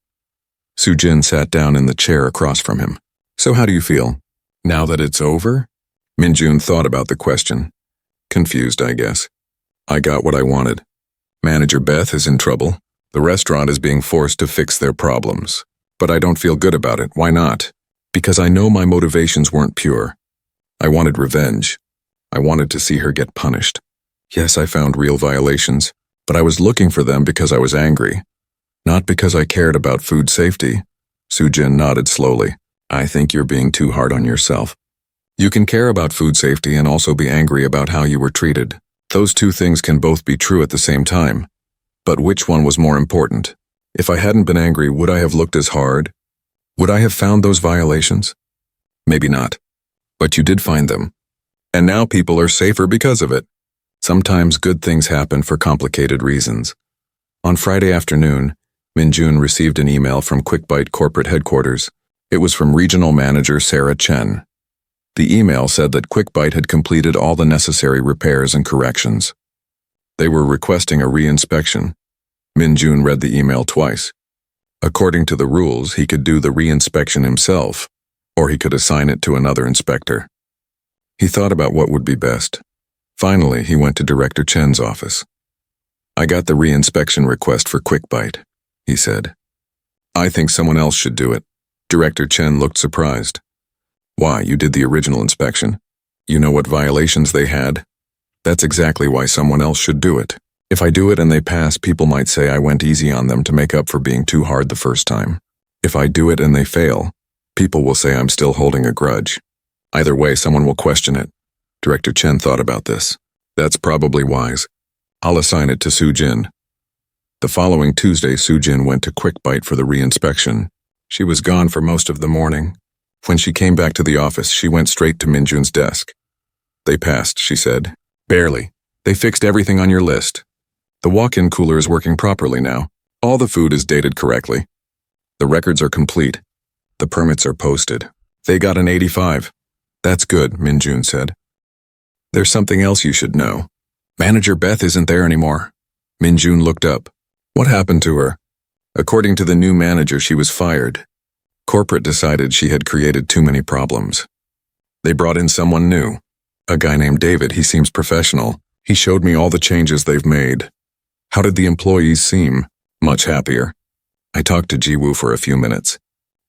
Soo-jin sat down in the chair across from him. "So how do you feel? Now that it's over?" Min-jun thought about the question. "Confused, I guess. I got what I wanted. Manager Beth is in trouble. The restaurant is being forced to fix their problems. But I don't feel good about it. Why not? Because I know my motivations weren't pure. I wanted revenge. I wanted to see her get punished. Yes, I found real violations, but I was looking for them because I was angry. Not because I cared about food safety." Soo-jin nodded slowly. "I think you're being too hard on yourself. You can care about food safety and also be angry about how you were treated. Those two things can both be true at the same time. But which one was more important? If I hadn't been angry, would I have looked as hard? Would I have found those violations? Maybe not. But you did find them. And now people are safer because of it. Sometimes good things happen for complicated reasons. On Friday afternoon, Minjun received an email from QuickBite corporate headquarters. It was from regional manager Sarah Chen. The email said that QuickBite had completed all the necessary repairs and corrections. They were requesting a re-inspection. Minjun read the email twice. According to the rules, he could do the re-inspection himself, or he could assign it to another inspector. He thought about what would be best. Finally, he went to Director Chen's office. "I got the re-inspection request for QuickBite," he said. "I think someone else should do it." Director Chen looked surprised. "Why, you did the original inspection. You know what violations they had. That's exactly why someone else should do it. If I do it and they pass, people might say I went easy on them to make up for being too hard the first time. If I do it and they fail, people will say I'm still holding a grudge. Either way, someone will question it." Director Chen thought about this. "That's probably wise. I'll assign it to Sujin." The following Tuesday, Sujin went to QuickBite for the re-inspection. She was gone for most of the morning. When she came back to the office, she went straight to Minjun's desk. "They passed," she said. "Barely. They fixed everything on your list. The walk-in cooler is working properly now. All the food is dated correctly. The records are complete. The permits are posted. They got an 85. "That's good," Minjun said. "There's something else you should know. Manager Beth isn't there anymore." Minjun looked up. "What happened to her?" "According to the new manager, she was fired. Corporate decided she had created too many problems. They brought in someone new. A guy named David. He seems professional. He showed me all the changes they've made." "How did the employees seem?" "Much happier. I talked to Jiwoo for a few minutes.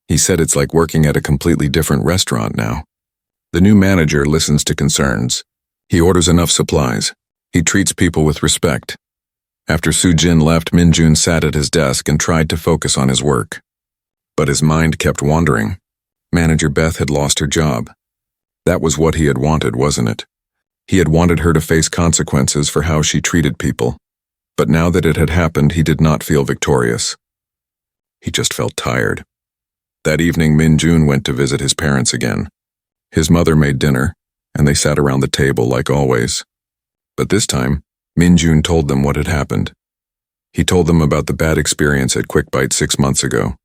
He said it's like working at a completely different restaurant now. The new manager listens to concerns. He orders enough supplies. He treats people with respect." After Sujin left, Minjun sat at his desk and tried to focus on his work. But his mind kept wandering. Manager Beth had lost her job. That was what he had wanted, wasn't it? He had wanted her to face consequences for how she treated people. But now that it had happened, he did not feel victorious. He just felt tired. That evening, Minjun went to visit his parents again. His mother made dinner, and they sat around the table like always. But this time, Minjun told them what had happened. He told them about the bad experience at QuickBite 6 months ago.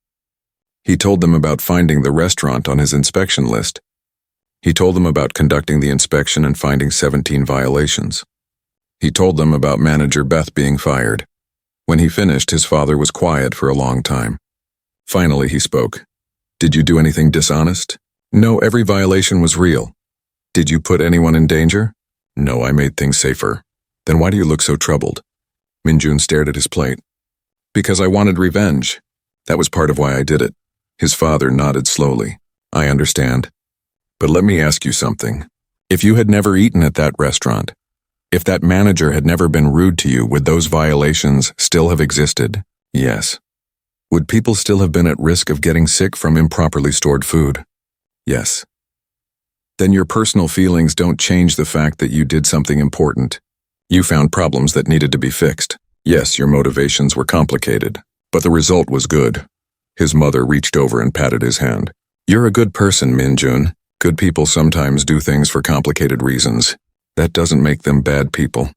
He told them about finding the restaurant on his inspection list. He told them about conducting the inspection and finding 17 violations. He told them about Manager Beth being fired. When he finished, his father was quiet for a long time. Finally, he spoke. "Did you do anything dishonest?" "No, every violation was real." "Did you put anyone in danger?" "No, I made things safer." "Then why do you look so troubled?" Minjun stared at his plate. "Because I wanted revenge. That was part of why I did it." His father nodded slowly. "I understand. But let me ask you something. If you had never eaten at that restaurant, if that manager had never been rude to you, would those violations still have existed?" "Yes." "Would people still have been at risk of getting sick from improperly stored food?" "Yes." "Then your personal feelings don't change the fact that you did something important. You found problems that needed to be fixed. Yes, your motivations were complicated, but the result was good." His mother reached over and patted his hand. "You're a good person, Minjun. Good people sometimes do things for complicated reasons. That doesn't make them bad people."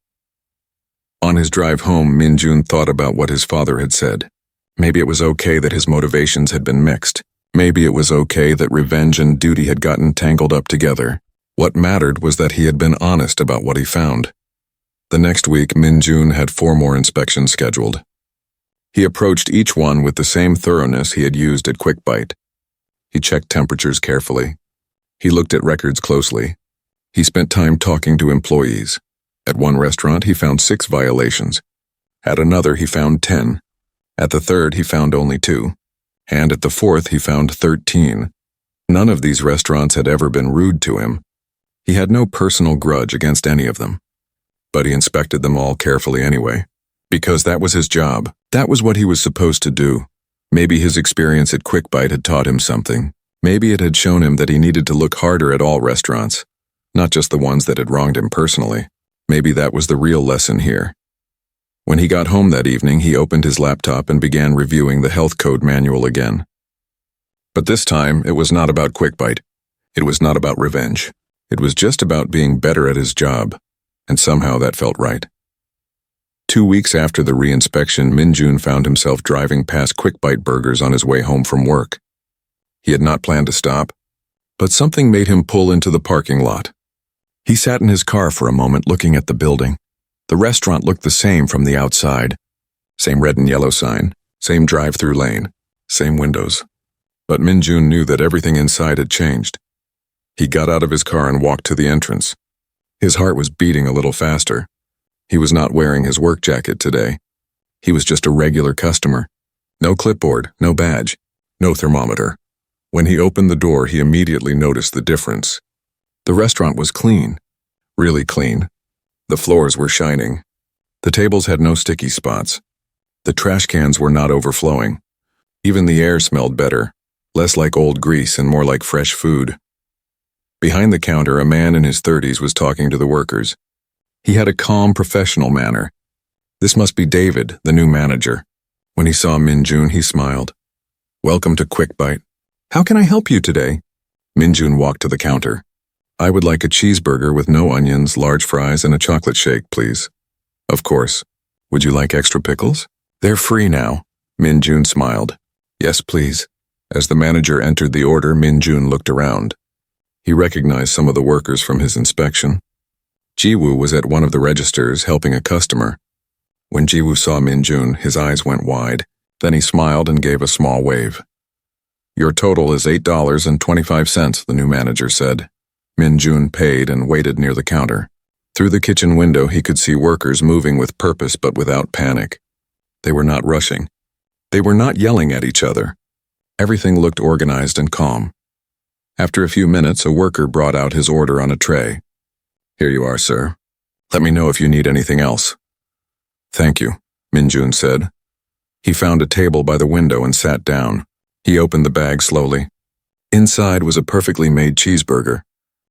On his drive home, Minjun thought about what his father had said. Maybe it was okay that his motivations had been mixed. Maybe it was okay that revenge and duty had gotten tangled up together. What mattered was that he had been honest about what he found. The next week, Minjun had 4 more inspections scheduled. He approached each one with the same thoroughness he had used at QuickBite. He checked temperatures carefully. He looked at records closely. He spent time talking to employees. At one restaurant, he found 6 violations. At another, he found 10. At the third, he found only 2. And at the fourth, he found 13. None of these restaurants had ever been rude to him. He had no personal grudge against any of them. But he inspected them all carefully anyway. Because that was his job. That was what he was supposed to do. Maybe his experience at QuickBite had taught him something. Maybe it had shown him that he needed to look harder at all restaurants, not just the ones that had wronged him personally. Maybe that was the real lesson here. When he got home that evening, he opened his laptop and began reviewing the health code manual again. But this time, it was not about QuickBite. It was not about revenge. It was just about being better at his job. and somehow that felt right. 2 weeks after the re-inspection, Min-Jun found himself driving past Quick Bite Burgers on his way home from work. He had not planned to stop, but something made him pull into the parking lot. He sat in his car for a moment looking at the building. The restaurant looked the same from the outside. Same red and yellow sign, same drive-through lane, same windows. But Min-Jun knew that everything inside had changed. He got out of his car and walked to the entrance. His heart was beating a little faster. He was not wearing his work jacket today. He was just a regular customer. No clipboard, no badge, no thermometer. When he opened the door, he immediately noticed the difference. The restaurant was clean, really clean. The floors were shining. The tables had no sticky spots. The trash cans were not overflowing. Even the air smelled better, less like old grease and more like fresh food. Behind the counter, a man in his 30s was talking to the workers. He had a calm, professional manner. This must be David, the new manager. When he saw Min-Jun, he smiled. "Welcome to Quick Bite. How can I help you today?" Min-Jun walked to the counter. "I would like a cheeseburger with no onions, large fries, and a chocolate shake, please." "Of course. Would you like extra pickles?" "They're free now." Min-Jun smiled. "Yes, please." As the manager entered the order, Min-Jun looked around. He recognized some of the workers from his inspection. Jiwoo was at one of the registers helping a customer. When Jiwoo saw Min-Jun, his eyes went wide. Then he smiled and gave a small wave. "Your total is $8.25, the new manager said. Min-Jun paid and waited near the counter. Through the kitchen window, he could see workers moving with purpose but without panic. They were not rushing. They were not yelling at each other. Everything looked organized and calm. After a few minutes, a worker brought out his order on a tray. "Here you are, sir. Let me know if you need anything else." "Thank you," Min-Jun said. He found a table by the window and sat down. He opened the bag slowly. Inside was a perfectly made cheeseburger.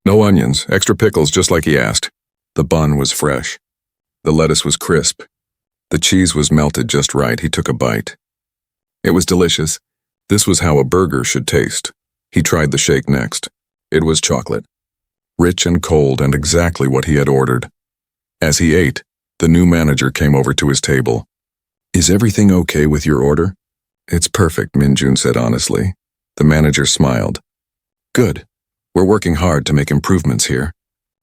No onions, extra pickles just like he asked. The bun was fresh. The lettuce was crisp. The cheese was melted just right. He took a bite. It was delicious. This was how a burger should taste. He tried the shake next. It was chocolate. Rich and cold and exactly what he had ordered. As he ate, the new manager came over to his table. "Is everything okay with your order?" "It's perfect," Min-Jun said honestly. The manager smiled. "Good. We're working hard to make improvements here.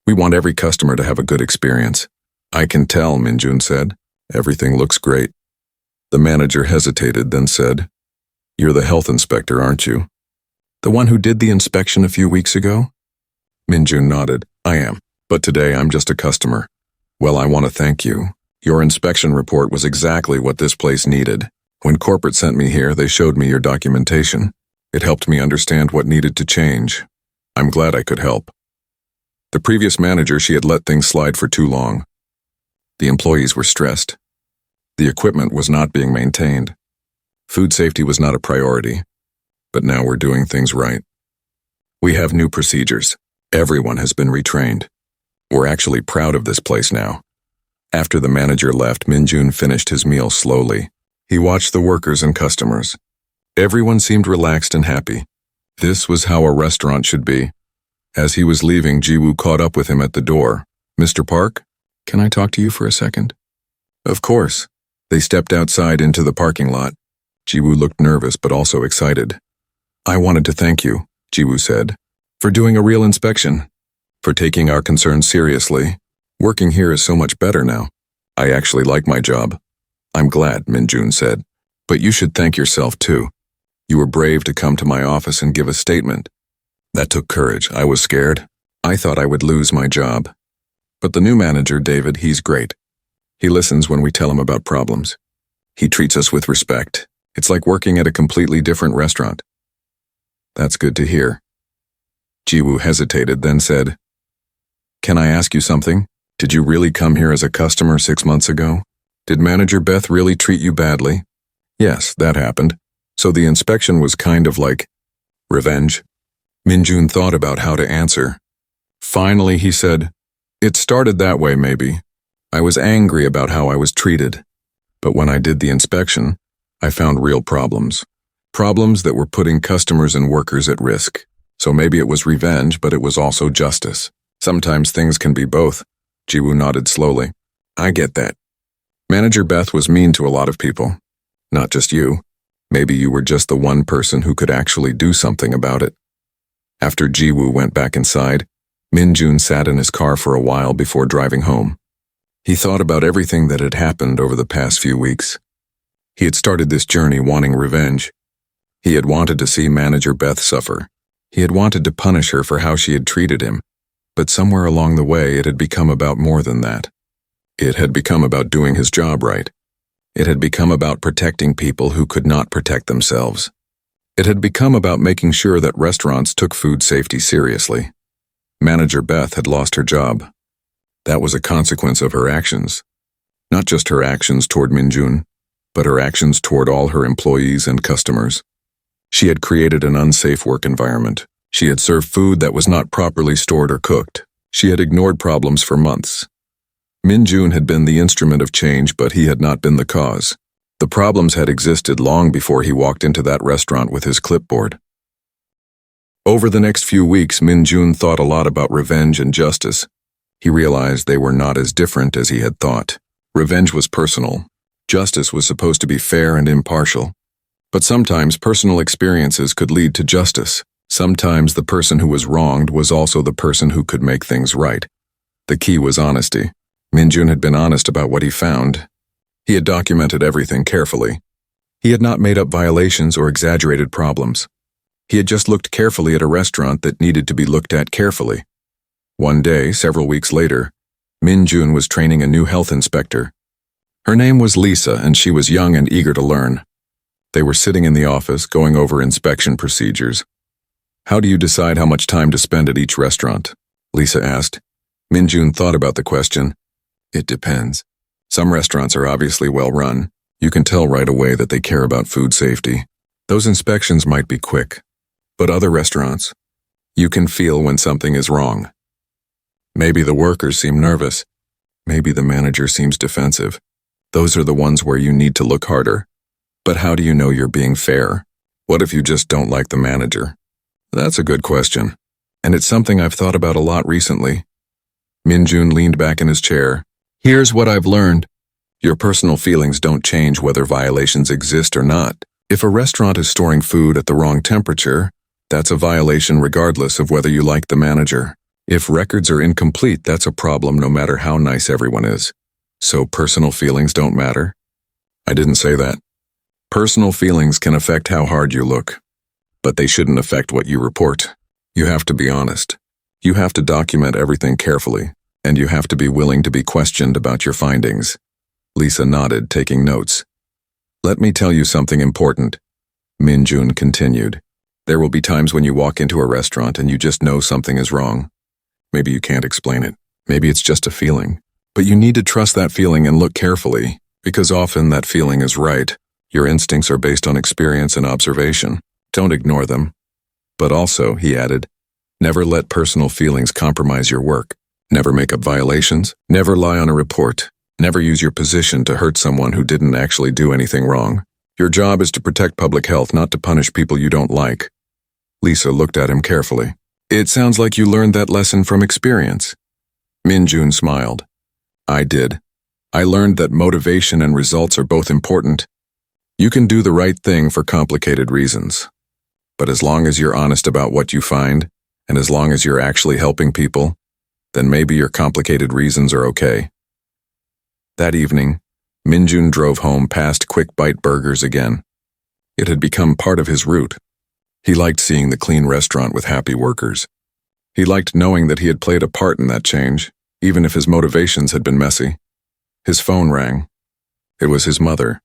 We want every customer to have a good experience." "I can tell," Min-Jun said. "Everything looks great." The manager hesitated, then said, "You're the health inspector, aren't you?" "The one who did the inspection a few weeks ago?" Min-Jun nodded. "I am, but today I'm just a customer." "Well, I want to thank you. Your inspection report was exactly what this place needed. When corporate sent me here, they showed me your documentation. It helped me understand what needed to change. I'm glad I could help." The previous manager, she had let things slide for too long. The employees were stressed. The equipment was not being maintained. Food safety was not a priority. But now we're doing things right. We have new procedures. Everyone has been retrained. We're actually proud of this place now. After the manager left, Min-Jun finished his meal slowly. He watched the workers and customers. Everyone seemed relaxed and happy. This was how a restaurant should be. As he was leaving, Jiwoo caught up with him at the door. "Mr. Park, can I talk to you for a second?" "Of course." They stepped outside into the parking lot. Jiwoo looked nervous but also excited. "I wanted to thank you," Jiwoo said, "for doing a real inspection, for taking our concerns seriously. Working here is so much better now. I actually like my job." "I'm glad," Min-Jun said, "but you should thank yourself too. You were brave to come to my office and give a statement. That took courage. I was scared. I thought I would lose my job. But the new manager, David, he's great. He listens when we tell him about problems. He treats us with respect. It's like working at a completely different restaurant." "That's good to hear." Jiwoo hesitated, then said, "Can I ask you something? Did you really come here as a customer 6 months ago? Did Manager Beth really treat you badly?" "Yes, that happened. So the inspection was kind of like revenge." Min-Jun thought about how to answer. Finally, he said, "It started that way, maybe. I was angry about how I was treated. But when I did the inspection, I found real problems. Problems that were putting customers and workers at risk. So maybe it was revenge, but it was also justice. Sometimes things can be both." Jiwoo nodded slowly. I get that. Manager Beth was mean to a lot of people. Not just you. Maybe you were just the one person who could actually do something about it. After Jiwoo went back inside, Minjun sat in his car for a while before driving home. He thought about everything that had happened over the past few weeks. He had started this journey wanting revenge. He had wanted to see Manager Beth suffer. He had wanted to punish her for how she had treated him. But somewhere along the way it had become about more than that. It had become about doing his job right. It had become about protecting people who could not protect themselves. It had become about making sure that restaurants took food safety seriously. Manager Beth had lost her job. That was a consequence of her actions. Not just her actions toward Minjun, but her actions toward all her employees and customers. She had created an unsafe work environment. She had served food that was not properly stored or cooked. She had ignored problems for months. Minjun had been the instrument of change, but he had not been the cause. The problems had existed long before he walked into that restaurant with his clipboard. Over the next few weeks, Minjun thought a lot about revenge and justice. He realized they were not as different as he had thought. Revenge was personal. Justice was supposed to be fair and impartial. But sometimes personal experiences could lead to justice. Sometimes the person who was wronged was also the person who could make things right. The key was honesty. Minjun had been honest about what he found. He had documented everything carefully. He had not made up violations or exaggerated problems. He had just looked carefully at a restaurant that needed to be looked at carefully. One day, several weeks later, Minjun was training a new health inspector. Her name was Lisa, and she was young and eager to learn. They were sitting in the office, going over inspection procedures. How do you decide how much time to spend at each restaurant? Lisa asked. Minjun thought about the question. It depends. Some restaurants are obviously well run. You can tell right away that they care about food safety. Those inspections might be quick. But other restaurants, you can feel when something is wrong. Maybe the workers seem nervous. Maybe the manager seems defensive. Those are the ones where you need to look harder. But how do you know you're being fair? What if you just don't like the manager? That's a good question. And it's something I've thought about a lot recently. Minjun leaned back in his chair. Here's what I've learned. Your personal feelings don't change whether violations exist or not. If a restaurant is storing food at the wrong temperature, that's a violation regardless of whether you like the manager. If records are incomplete, that's a problem no matter how nice everyone is. So personal feelings don't matter? I didn't say that. Personal feelings can affect how hard you look, but they shouldn't affect what you report. You have to be honest. You have to document everything carefully, and you have to be willing to be questioned about your findings. Lisa nodded, taking notes. Let me tell you something important, Minjun continued. There will be times when you walk into a restaurant and you just know something is wrong. Maybe you can't explain it. Maybe it's just a feeling. But you need to trust that feeling and look carefully, because often that feeling is right. Your instincts are based on experience and observation. Don't ignore them. But also, he added, never let personal feelings compromise your work. Never make up violations. Never lie on a report. Never use your position to hurt someone who didn't actually do anything wrong. Your job is to protect public health, not to punish people you don't like. Lisa looked at him carefully. It sounds like you learned that lesson from experience. Minjun smiled. I did. I learned that motivation and results are both important. You can do the right thing for complicated reasons. But as long as you're honest about what you find, and as long as you're actually helping people, then maybe your complicated reasons are okay. That evening, Minjun drove home past Quick Bite Burgers again. It had become part of his route. He liked seeing the clean restaurant with happy workers. He liked knowing that he had played a part in that change, even if his motivations had been messy. His phone rang. It was his mother.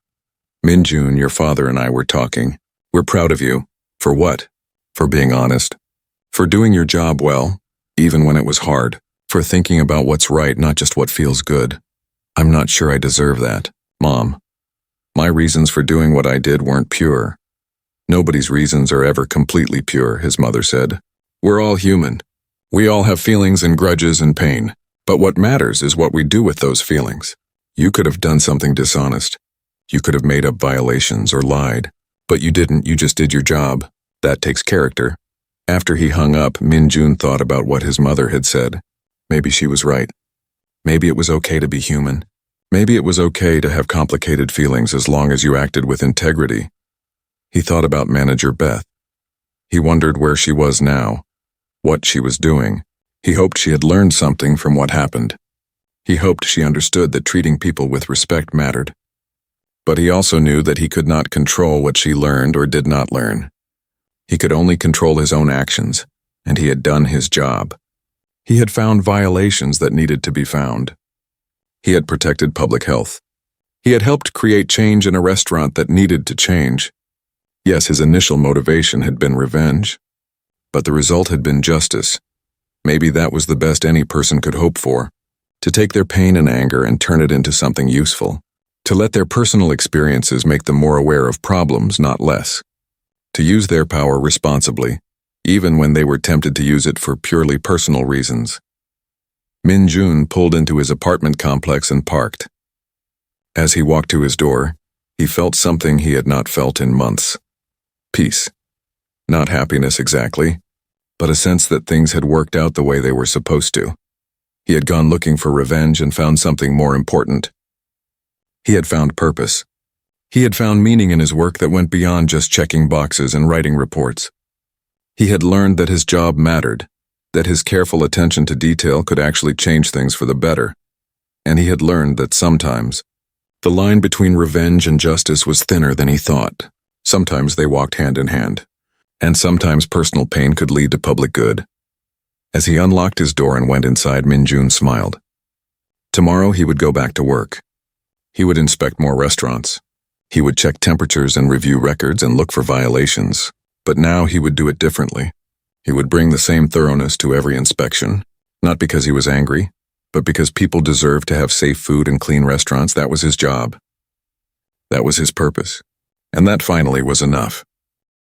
Minjun, your father and I were talking. We're proud of you. For what? For being honest. For doing your job well, even when it was hard. For thinking about what's right, not just what feels good. I'm not sure I deserve that, Mom. My reasons for doing what I did weren't pure. Nobody's reasons are ever completely pure, his mother said. We're all human. We all have feelings and grudges and pain. But what matters is what we do with those feelings. You could have done something dishonest. You could have made up violations or lied. But you didn't, you just did your job. That takes character. After he hung up, Minjun thought about what his mother had said. Maybe she was right. Maybe it was okay to be human. Maybe it was okay to have complicated feelings as long as you acted with integrity. He thought about manager Beth. He wondered where she was now, what she was doing. He hoped she had learned something from what happened. He hoped she understood that treating people with respect mattered. But he also knew that he could not control what she learned or did not learn. He could only control his own actions, and he had done his job. He had found violations that needed to be found. He had protected public health. He had helped create change in a restaurant that needed to change. Yes, his initial motivation had been revenge, but the result had been justice. Maybe that was the best any person could hope for, to take their pain and anger and turn it into something useful, to let their personal experiences make them more aware of problems, not less, to use their power responsibly, even when they were tempted to use it for purely personal reasons. Min Jun pulled into his apartment complex and parked. As he walked to his door, he felt something he had not felt in months. Peace. Not happiness exactly, but a sense that things had worked out the way they were supposed to. He had gone looking for revenge and found something more important. He had found purpose. He had found meaning in his work that went beyond just checking boxes and writing reports. He had learned that his job mattered, that his careful attention to detail could actually change things for the better. And he had learned that sometimes the line between revenge and justice was thinner than he thought. Sometimes they walked hand in hand, and sometimes personal pain could lead to public good. As he unlocked his door and went inside, Min Jun smiled. Tomorrow he would go back to work. He would inspect more restaurants. He would check temperatures and review records and look for violations. But now he would do it differently. He would bring the same thoroughness to every inspection, not because he was angry, but because people deserved to have safe food and clean restaurants. That was his job. That was his purpose. And that finally was enough.